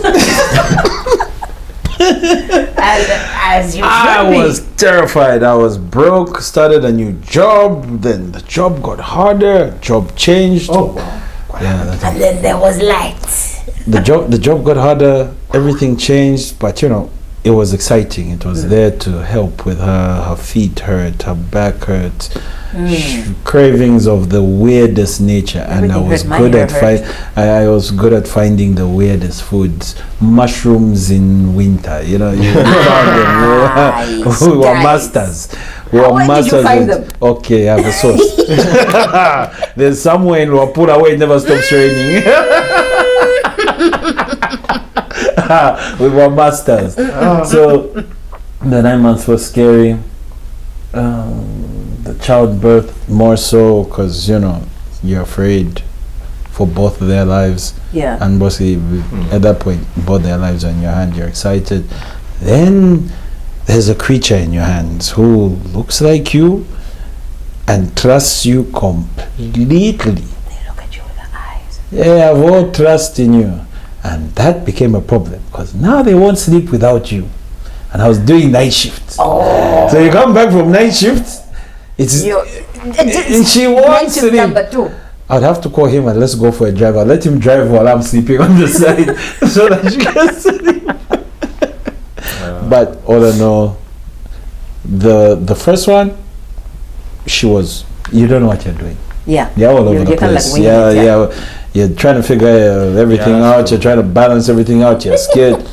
As you I was terrified. I was broke, started a new job, then the job got harder, job changed. Oh, wow. Yeah, and then there was light. the job got harder, everything changed, but you know, it was exciting. It was there to help with her feet hurt, her back hurt, cravings of the weirdest nature, and I was good at I was good at finding the weirdest foods. Mushrooms in winter, you know, we were masters. Where did you find them? Okay, I have a source. There's somewhere in Wapura where it never stops raining. We were masters. So the 9 months was scary. The childbirth more so, because you know, you're afraid for both of their lives. Yeah. And mostly at that point, both their lives are in your hand. You're excited. Then there's a creature in your hands who looks like you and trusts you completely. They look at you with their eyes. They have all trust in you. And that became a problem, because now they won't sleep without you. And I was doing night shifts. Oh. So you come back from night shifts, and she won't sleep. Number 2. I'd have to call him and let's go for a drive. I'll let him drive while I'm sleeping on the side so that she can sleep. But all in all, the first one, she was, you don't know what you're doing. Yeah. You're all over the place. Like you're trying to figure everything out. You're trying to balance everything out. You're scared.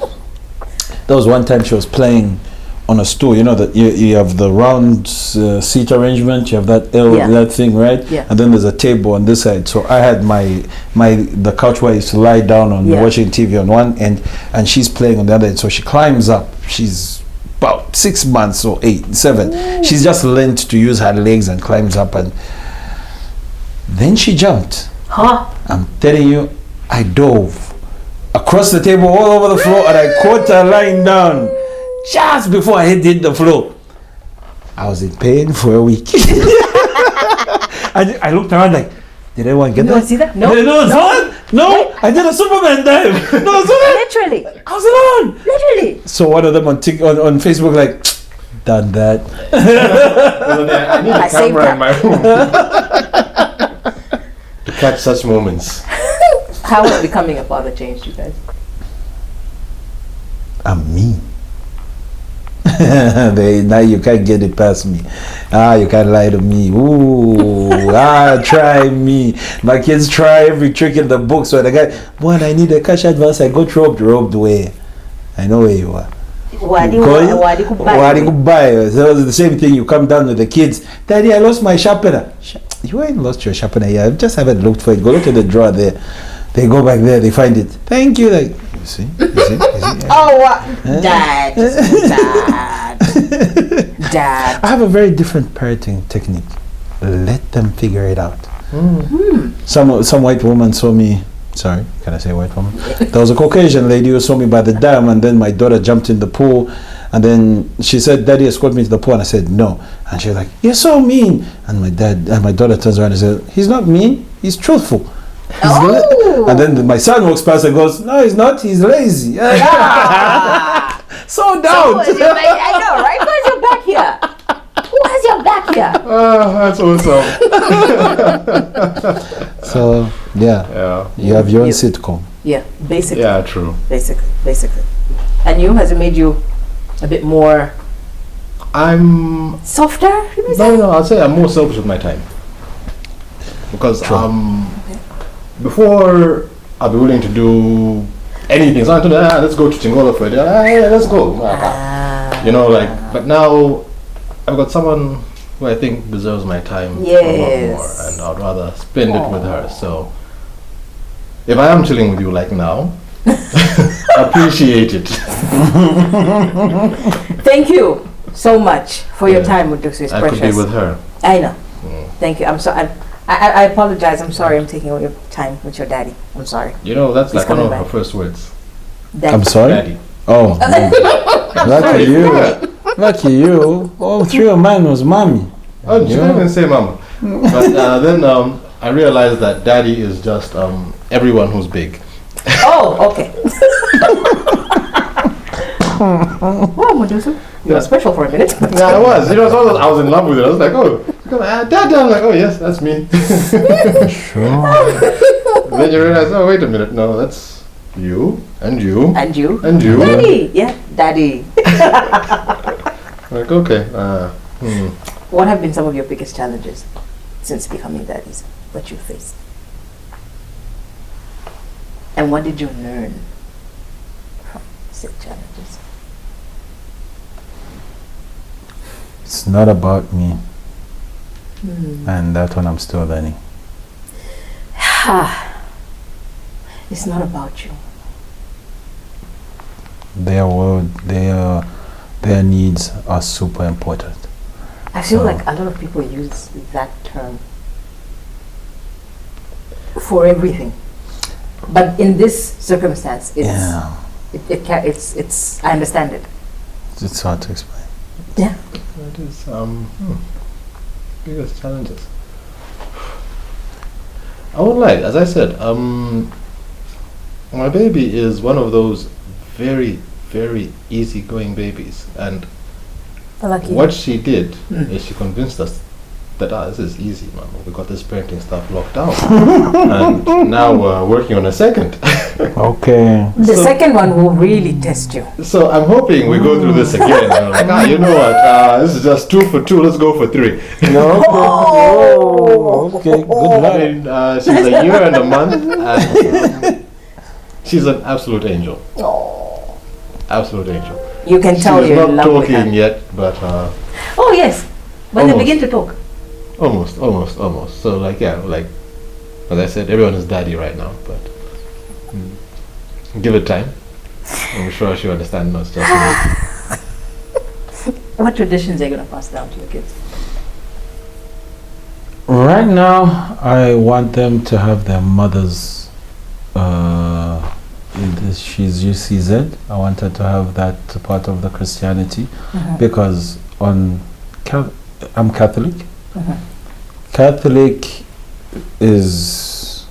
There was one time she was playing on a stool. You know that you have the round seat arrangement. You have that that thing, right? Yeah. And then there's a table on this side. So I had the couch where I used to lie down on watching TV on one end, and she's playing on the other end. So she climbs up. She's about 6 months or 8, 7. Ooh. She's just learned to use her legs and climbs up, and then she jumped. I'm telling you, I dove across the table all over the floor, and I caught her lying down just before I hit the floor. I was in pain for a week. I looked around like, did anyone get that? See that? No. No. I did a Superman dive. No, literally. I was alone. Literally. So one of them on Facebook like, done that. I need a camera in my room to catch such moments. How has becoming a father changed you guys? I'm mean. Now you can't get it past me. You can't lie to me. Ooh, try me. My kids try every trick in the book. So the guy, when I need a cash advance, I go robbed way. I know where you are. Wadi goodbye. So the same thing. You come down with the kids. Daddy, I lost my sharpener. You ain't lost your sharpener yet. I just haven't looked for it. Go look at the drawer there. They go back there. They find it. Thank you. Like, you see? Dad. Dad. I have a very different parenting technique. Let them figure it out. Mm-hmm. Some white woman saw me. Sorry, can I say white woman? There was a Caucasian lady who saw me by the dam, and then my daughter jumped in the pool, and then she said, "Daddy, escort me to the pool," and I said, "No," and she was like, "You're so mean," and my daughter turns around and said, "He's not mean. He's truthful." And then my son walks past and goes, "No, he's not. He's lazy." So down. I know, right? Where's your back here? Who has your back here? That's awesome. So you have your own sitcom. Yeah, basically. Yeah, true. Basically. And has it made you a bit more? I'm softer. No. I'll say I'm more selfish with my time. because before I'll be willing to do anything. So I told her, let's go to Chingola for it. Yeah, let's go. You know, like, but now I've got someone who I think deserves my time a lot more, and I'd rather spend it with her. So if I am chilling with you like now, appreciate it. Thank you so much for your time, Mundusu. It's I precious. could be with her. I know. Thank you. I'm sorry. I apologize. I'm sorry. I'm taking all your time with your daddy. I'm sorry. You know, that's He's like one of coming her back. first words. Daddy. I'm sorry? Daddy. Oh, lucky you. Lucky you. All three of mine was mommy. Oh, you didn't even say mama. But then I realized that daddy is just everyone who's big. Oh, okay. Well, Mundusu, you were special for a minute. Yeah, I was. You know, so I was in love with it. I was like, oh, dad. I'm like, oh, yes, that's me. Sure. Then you realize, oh, wait a minute. No, that's you, and you, And you? and you. Daddy. Yeah, daddy. Like, okay. What have been some of your biggest challenges since becoming daddies that you faced? And what did you learn from said challenges? It's not about me. And that one I'm still learning. It's not about you. Their world, their needs are super important. I feel So- like a lot of people use that term for everything, but in this circumstance, it's Yeah, it's I understand it. it's hard to explain. Yeah. That is biggest challenges. I won't lie. As I said, my baby is one of those very, very easygoing babies, and Lucky. what she did is she convinced us that this is easy, man. We got this parenting stuff locked down, and now we're working on a second. Okay. The second one will really test you. So I'm hoping we go through this again. And I'm like, you know what? This is just 2 for 2. Let's go for 3. No. Oh, okay. Good I luck. mean, she's a year and a month, and she's an absolute angel. Oh. Absolute angel. You can tell She's you're in not love with her. talking yet, but Oh yes, when they Almost. begin to talk. almost. So like, yeah, like as I said, everyone is daddy right now, but give it time. I'm sure she'll understand us. Just What traditions are you gonna pass down to your kids? Right now, I want them to have their mother's. She's UCZ. I want her to have that part of the Christianity because I'm Catholic. Catholic is,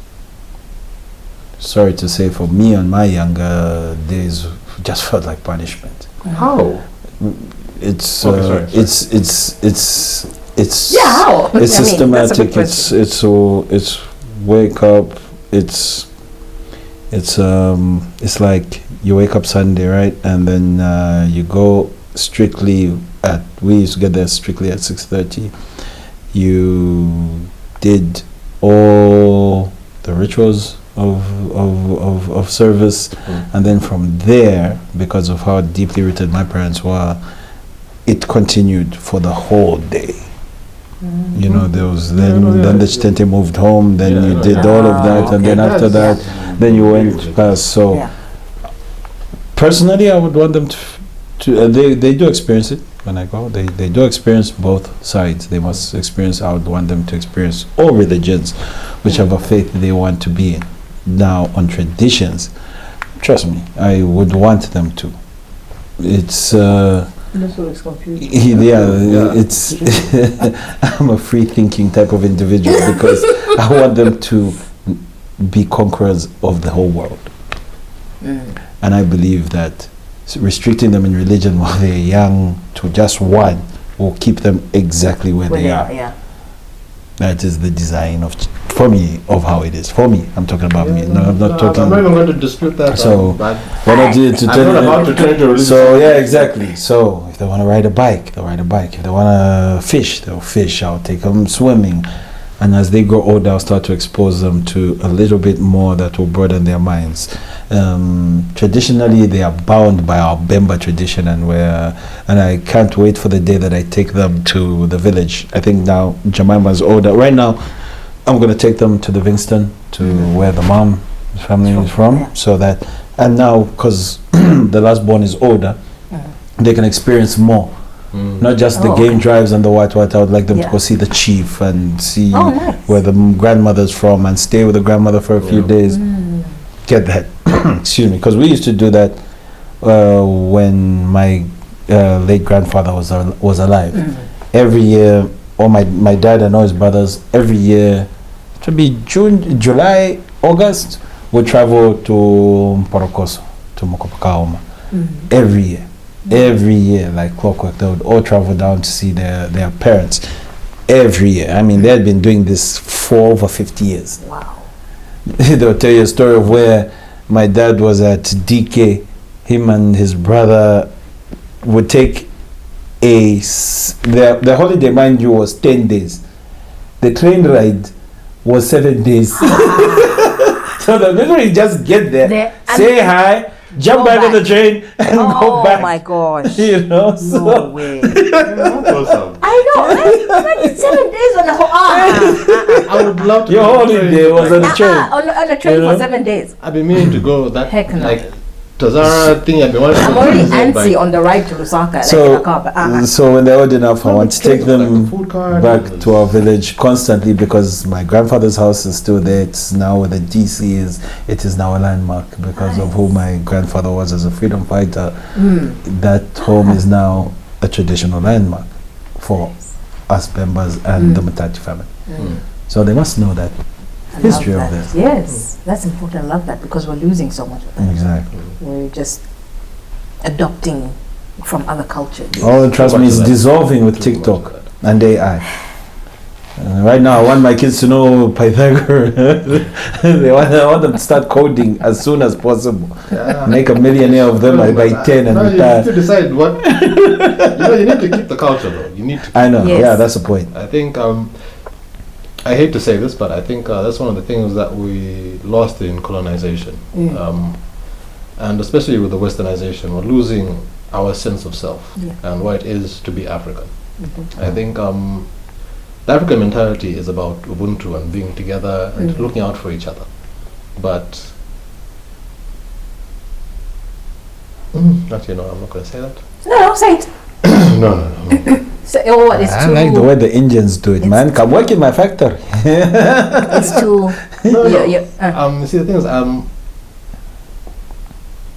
sorry to say, for me on my younger days, just felt like punishment. how? It's Okay, sorry. it's Yeah, how? I mean, it's that's a systematic. good question. It's wake up. It's like you wake up Sunday, right, and then you go strictly at. We used to get there strictly at 6:30. You did all the rituals of service, and then from there, because of how deeply rooted my parents were, it continued for the whole day. You know, there was then the Chitente moved home, then you did all of that, and then after that, then you went past. So Yeah. personally, I would want them to they do experience it when I go. They do experience both sides. They must experience. I would want them to experience all religions, whichever faith they want to be in. Now on traditions, trust me, I would want them to. It's This looks confusing. it's I'm a free thinking type of individual because I want them to be conquerors of the whole world. And I believe that restricting them in religion while they're young to just one will keep them exactly where they are. Yeah. That is the design for me of how it is. For me, I'm talking about me. No, I'm not talking. I'm not even going to dispute that. So, but what I did to I'm tell not you- about to turn to religion. So yeah, exactly. So if they want to ride a bike, they'll ride a bike. If they want to fish, they'll fish. I'll take them swimming. And as they grow older, I'll start to expose them to a little bit more that will broaden their minds. Traditionally, they are bound by our Bemba tradition, and I can't wait for the day that I take them to the village. I think now Jemima's older. Right now, I'm going to take them to the Vingston, to where the mom family is from, so that, and now because the last born is older, they can experience more. Not just the game drives and the what. I would like them to go see the chief and see where the grandmother's from and stay with the grandmother for a few days. Get that. Excuse me, because we used to do that when my late grandfather was alive. Every year, or my dad and all his brothers, every year, it would be June, July, August, would travel to Mporokoso, to Mokopakaoma. Every year, like clockwork, they would all travel down to see their parents. Every year. I mean, they had been doing this for over 50 years. Wow. They'll tell you a story of where my dad was at DK. Him and his brother would take the holiday, mind you, was 10 days. The train ride was 7 days. So they literally just get there, say hi, jump back on the train, and go back. Oh my gosh. You know? No way. I know, right? Like 7 days on the whole. I would love to. Your holiday was on the train. On the train for 7 days. I've been meaning to go that. Heck no. Like, Tazara thing I've been wanting to I'm go already to, antsy on the ride to Lusaka. So when they're old enough, I want to take them back to our village constantly, because my grandfather's house is still there. It's now where the DC is. It is now a landmark because of who my grandfather was as a freedom fighter. That home is now a traditional landmark for us Bembas and the Mutati family. So they must know that history of this. Yes, that's important. I love that, because we're losing so much of that. Exactly. We're just adopting from other cultures. Oh, trust me, it's dissolving with TikTok and AI. Right now, I want my kids to know Pythagoras. I want them to start coding as soon as possible. Make a millionaire of them by 10 and retire. You need to decide what. You need to keep the culture, though. You need to. I know. Yes. Yeah, that's the point. I think. I hate to say this, but I think that's one of the things that we lost in colonization, and especially with the westernization, we're losing our sense of self and what it is to be African. I think the African mentality is about Ubuntu and being together and looking out for each other. But actually, no, I'm not going to say that. No, say it. No. So, I like the way the Indians do it, man. Come work in my factory. It's too. See, the thing is,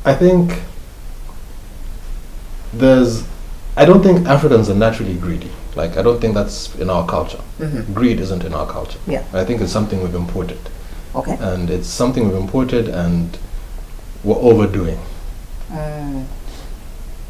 I think I don't think Africans are naturally greedy. Like, I don't think that's in our culture. Greed isn't in our culture. Yeah. I think it's something we've imported. Okay. And it's something we've imported and we're overdoing.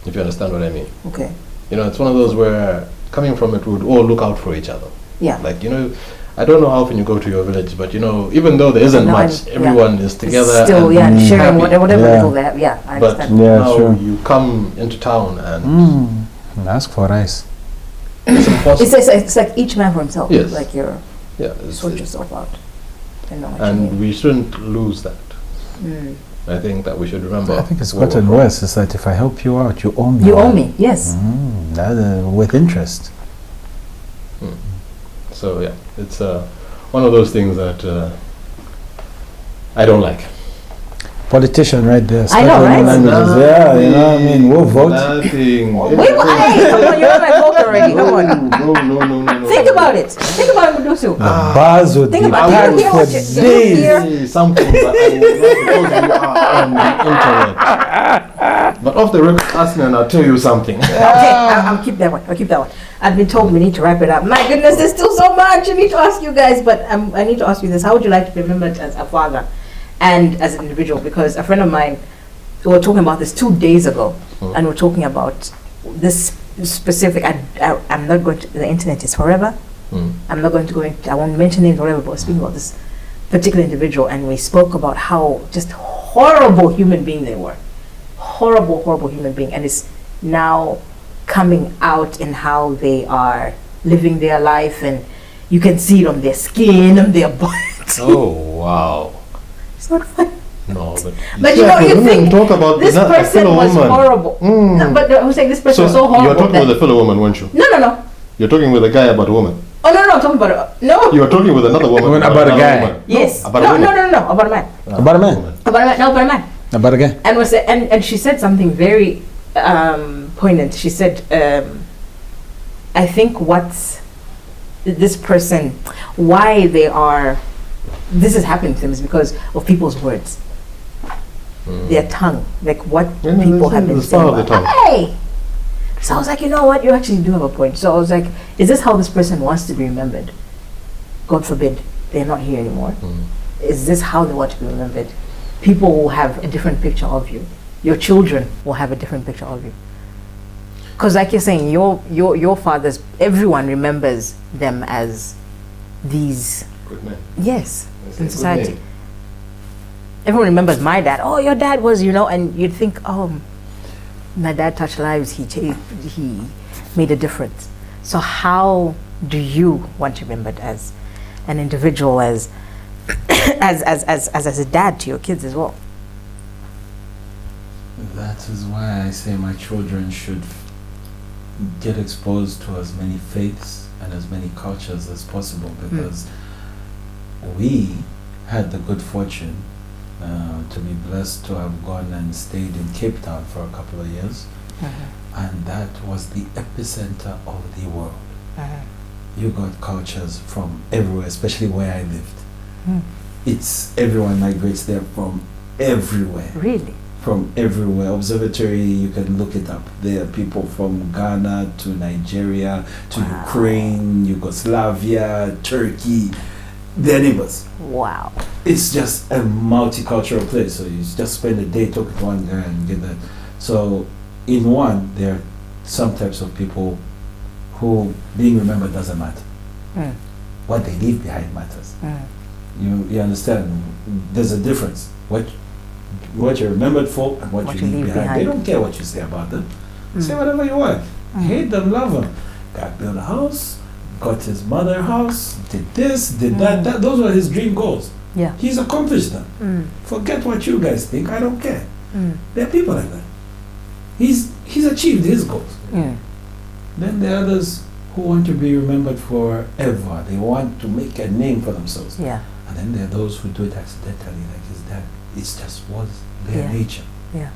If you understand what I mean. Okay. You know, it's one of those where, coming from it, we would all look out for each other. Yeah. Like, you know, I don't know how often you go to your village, but, you know, even though there isn't much, everyone is together. It's still, sharing whatever little they have. Yeah, I but understand. now you come into town and ask for rice. It's impossible. It's like each man for himself. Yes. Like you're sort yourself out. And we shouldn't lose that. I think that we should remember. I think it's gotten worse. It's like, if I help you out, you owe me. You owe me, yes. With interest. So yeah, it's one of those things that I don't like. Politician right there. I know, right? Yeah, you know what I mean? We'll vote. Nothing. Wait, come on, you're my vote already. Come on. No. Think about it. Think about it, Mundusu. Bars would be packed for days. Something that I will not, because you are on the internet. But off the record, ask me and I'll tell you something. Okay, I'll keep that one. I've been told we need to wrap it up. My goodness, there's still so much I need to ask you guys, but I need to ask you this. How would you like to be remembered as a father and as an individual? Because a friend of mine, we were talking about this 2 days ago, and we're talking about this specific, I'm not going to, the internet is forever. I'm not going to go into, I won't mention names or whatever, but we're speaking about this particular individual, and we spoke about how just horrible human being they were. Horrible human being. And it's now coming out in how they are living their life, and You can see it on their skin, on their bodies. Oh wow. It's not funny. No, But you know, you think talk about this a person fellow was woman. horrible. No, but I was saying this person was so horrible. You're talking with a fellow woman, weren't you? No. You're talking with a guy about a woman. Oh no, I'm talking about no. You were talking with another woman About a another guy. woman. Yes. About No, a woman. no, about a man. About a man. About a man. No, about a man. About a guy. And she said something very poignant. She said, I think what's this person, why they are, this is happening to them is because of people's words. Their tongue, like what people have been saying. Hey! So I was like, you know what, you actually do have a point. So I was like, is this how this person wants to be remembered? God forbid, they're not here anymore. Is this how they want to be remembered? People will have a different picture of you. Your children will have a different picture of you. Because like you're saying, your fathers, everyone remembers them as these Good man. yes, That's in a good society. name. Everyone remembers my dad. Oh, your dad was, and you'd think, oh, my dad touched lives. He made a difference. So how do you want to be remembered as an individual, as a dad to your kids as well? That is why I say my children should get exposed to as many faiths and as many cultures as possible, because we had the good fortune to be blessed to have gone and stayed in Cape Town for a couple of years, and that was the epicenter of the world. You got cultures from everywhere, especially where I lived. It's everyone migrates there from everywhere. Really? From everywhere. Observatory, you can look it up. There are people from Ghana to Nigeria to Ukraine, Yugoslavia, Turkey. They're neighbors. Wow. It's just a multicultural place. So you just spend a day talking to one guy and get that. So in one, there are some types of people who being remembered doesn't matter. What they leave behind matters. You understand? There's a difference. What you're remembered for and what you leave behind. They don't care what you say about them. Say whatever you want. Hate them, love them. Guy built a house, got his mother a house, did this, did that. Those were his dream goals. Yeah. He's accomplished them. Forget what you guys think. I don't care. There are people like that. He's achieved his goals. Then there are others who want to be remembered forever. They want to make a name for themselves. Yeah. And then there are those who do it accidentally, like his dad. It just was their nature. Yeah.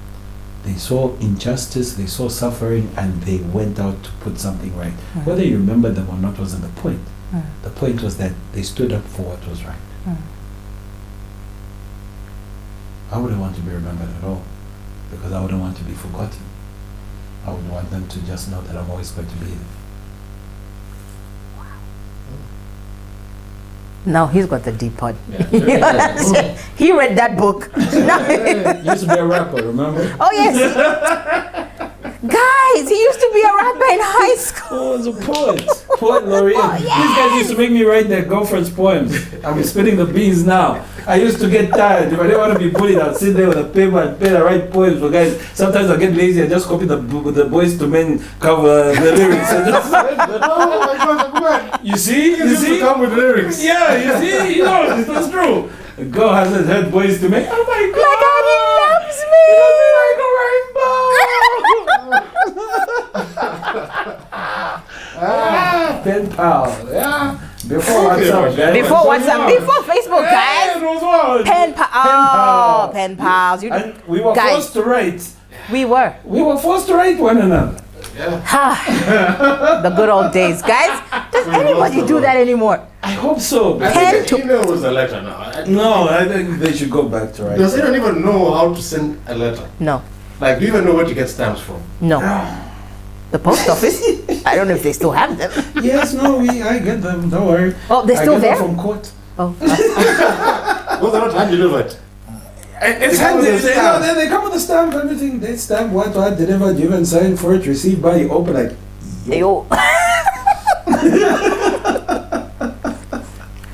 They saw injustice, they saw suffering, and they went out to put something right. Whether you remember them or not wasn't the point. The point was that they stood up for what was right. I wouldn't want to be remembered at all, because I wouldn't want to be forgotten. I would want them to just know that I'm always going to be there. Now he's got the deep part. He read that book. He used to be a rapper, remember? Oh yes. Guys, he used to be a rapper in high school. Oh, was a poet. Poet laureate. Oh, These guys used to make me write their girlfriend's poems. I'm spitting the beans now. I used to get tired. If I didn't want to be bullied, I'd sit there with a paper and pen and write poems for guys. Sometimes I get lazy and just copy the Boys to Men cover, the lyrics. And just, Oh my God, you see? You see? come with lyrics. Yeah, you see? That's true. A girl hasn't heard Boys to Men. Oh my God. My God, he loves me. He loves me like a rainbow. Pen pal, yeah. Before WhatsApp, guys. Before WhatsApp, before Facebook, Yeah, guys. it was what? Pen pal. Oh, pen pals. You And we were guys. forced to write. We were. We were forced to write one another. The good old days, guys. Does anybody do that anymore? I hope so. I Pen think to- the email was a letter now. No, I think they should go back to writing. Does anyone even know how to send a letter? No. Like, do you even know where to get stamps from? No. The post office? I don't know if they still have them. Yes, no, I get them. Don't worry. Oh, they're still I get there? them from court. Oh. Those are not hand delivered. It's They come handy. with a stamp. They come with a stamp, everything. They stamp what, delivered, you even sign for it, received by, you open like. Yo.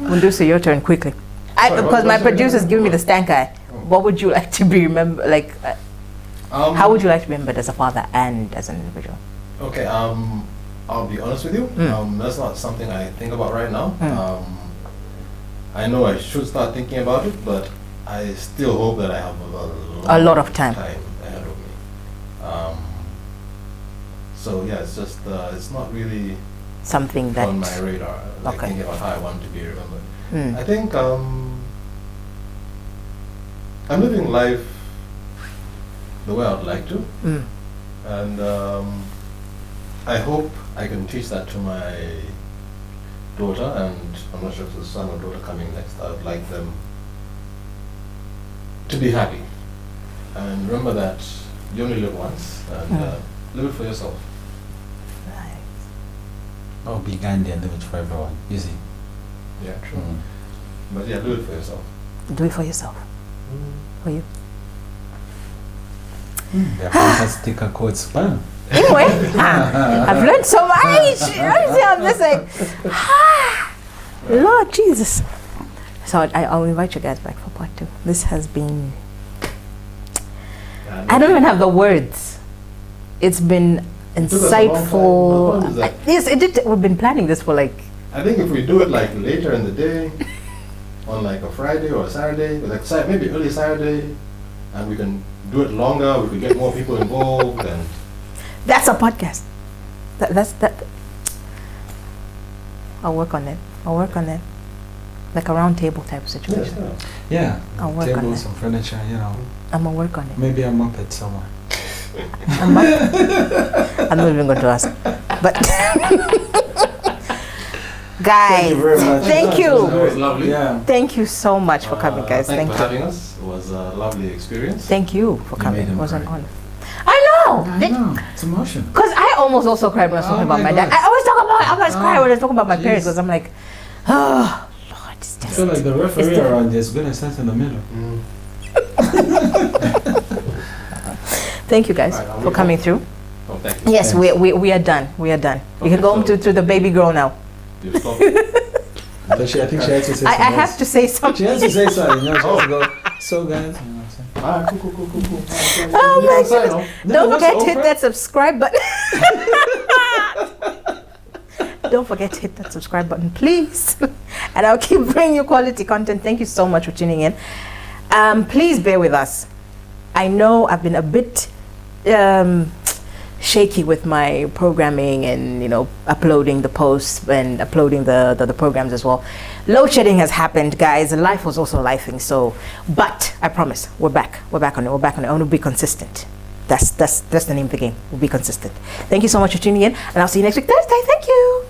Mundusu, your turn quickly. Because my producer's giving me the stank eye. What would you like to be remembered? How would you like to be remembered as a father and as an individual? Okay, I'll be honest with you. That's not something I think about right now. I know I should start thinking about it, but I still hope that I have A lot of time. ahead of me. So yeah, it's just it's not really Something that on my radar. Like Okay. thinking about how I want to be remembered. Mm. I think I'm living life the way I would like to, and I hope I can teach that to my daughter, and I'm not sure if it's a son or daughter coming next. I would like them to be happy, and remember that you only live once, and live it for yourself. Oh, be Gandhi and live it for everyone. Easy. Yeah, true. But yeah, do it for yourself. do it for yourself. For you. They're fantastic quotes. Bam. Anyway, I've learned so much. I'm just like, Lord Jesus. So I'll invite you guys back for part 2. This has been, I don't even have the words. It's been insightful. Yes, it did. We've been planning this for like. I think if we do it like later in the day, on like a Friday or a Saturday, like maybe early Saturday, and we can do it longer, we can get more people involved, and That's a podcast. That's that. I'll work on it. Like a round table type of situation. Yeah. I'll work on Tables, it. some furniture, you know. I'm gonna work on it. Maybe a Muppet somewhere. I'm not even going to ask. But guys, Thank you very much. thank That you. was lovely. Yeah. Thank you so much for coming, guys. Thank Thank you for you. having us. It was a lovely experience. Thank you for You coming. made him It was an cry. honor. I know. I know. It's emotional. Because I almost also cried when I was talking about my my dad. God. I always cry when I was talking about my Jeez. parents because I'm like, oh, Lord, it's I just. feel like the referee different. around is going to sit in the middle. Thank you guys Right, are we for coming through. Oh, thank you. Yes, we are done. We are done. We Okay, can go home so- to the baby girl now. You stopped. But I think she had to say I something have else. to say She something. has to say something. You know, she has to go, so guys, you know what I'm saying? Ah, cool. Oh my Outside, goodness. No, Don't that's forget to hit over. that subscribe button. Don't forget to hit that subscribe button, please. And I'll keep bringing you quality content. Thank you so much for tuning in. Please bear with us. I know I've been a bit shaky with my programming and, uploading the posts and uploading the programs as well. Load shedding has happened, guys. Life was also lifing. So, but I promise we're back. We're back on it. I want to be consistent. That's the name of the game. We'll be consistent. Thank you so much for tuning in, and I'll see you next week Thursday. Thank you.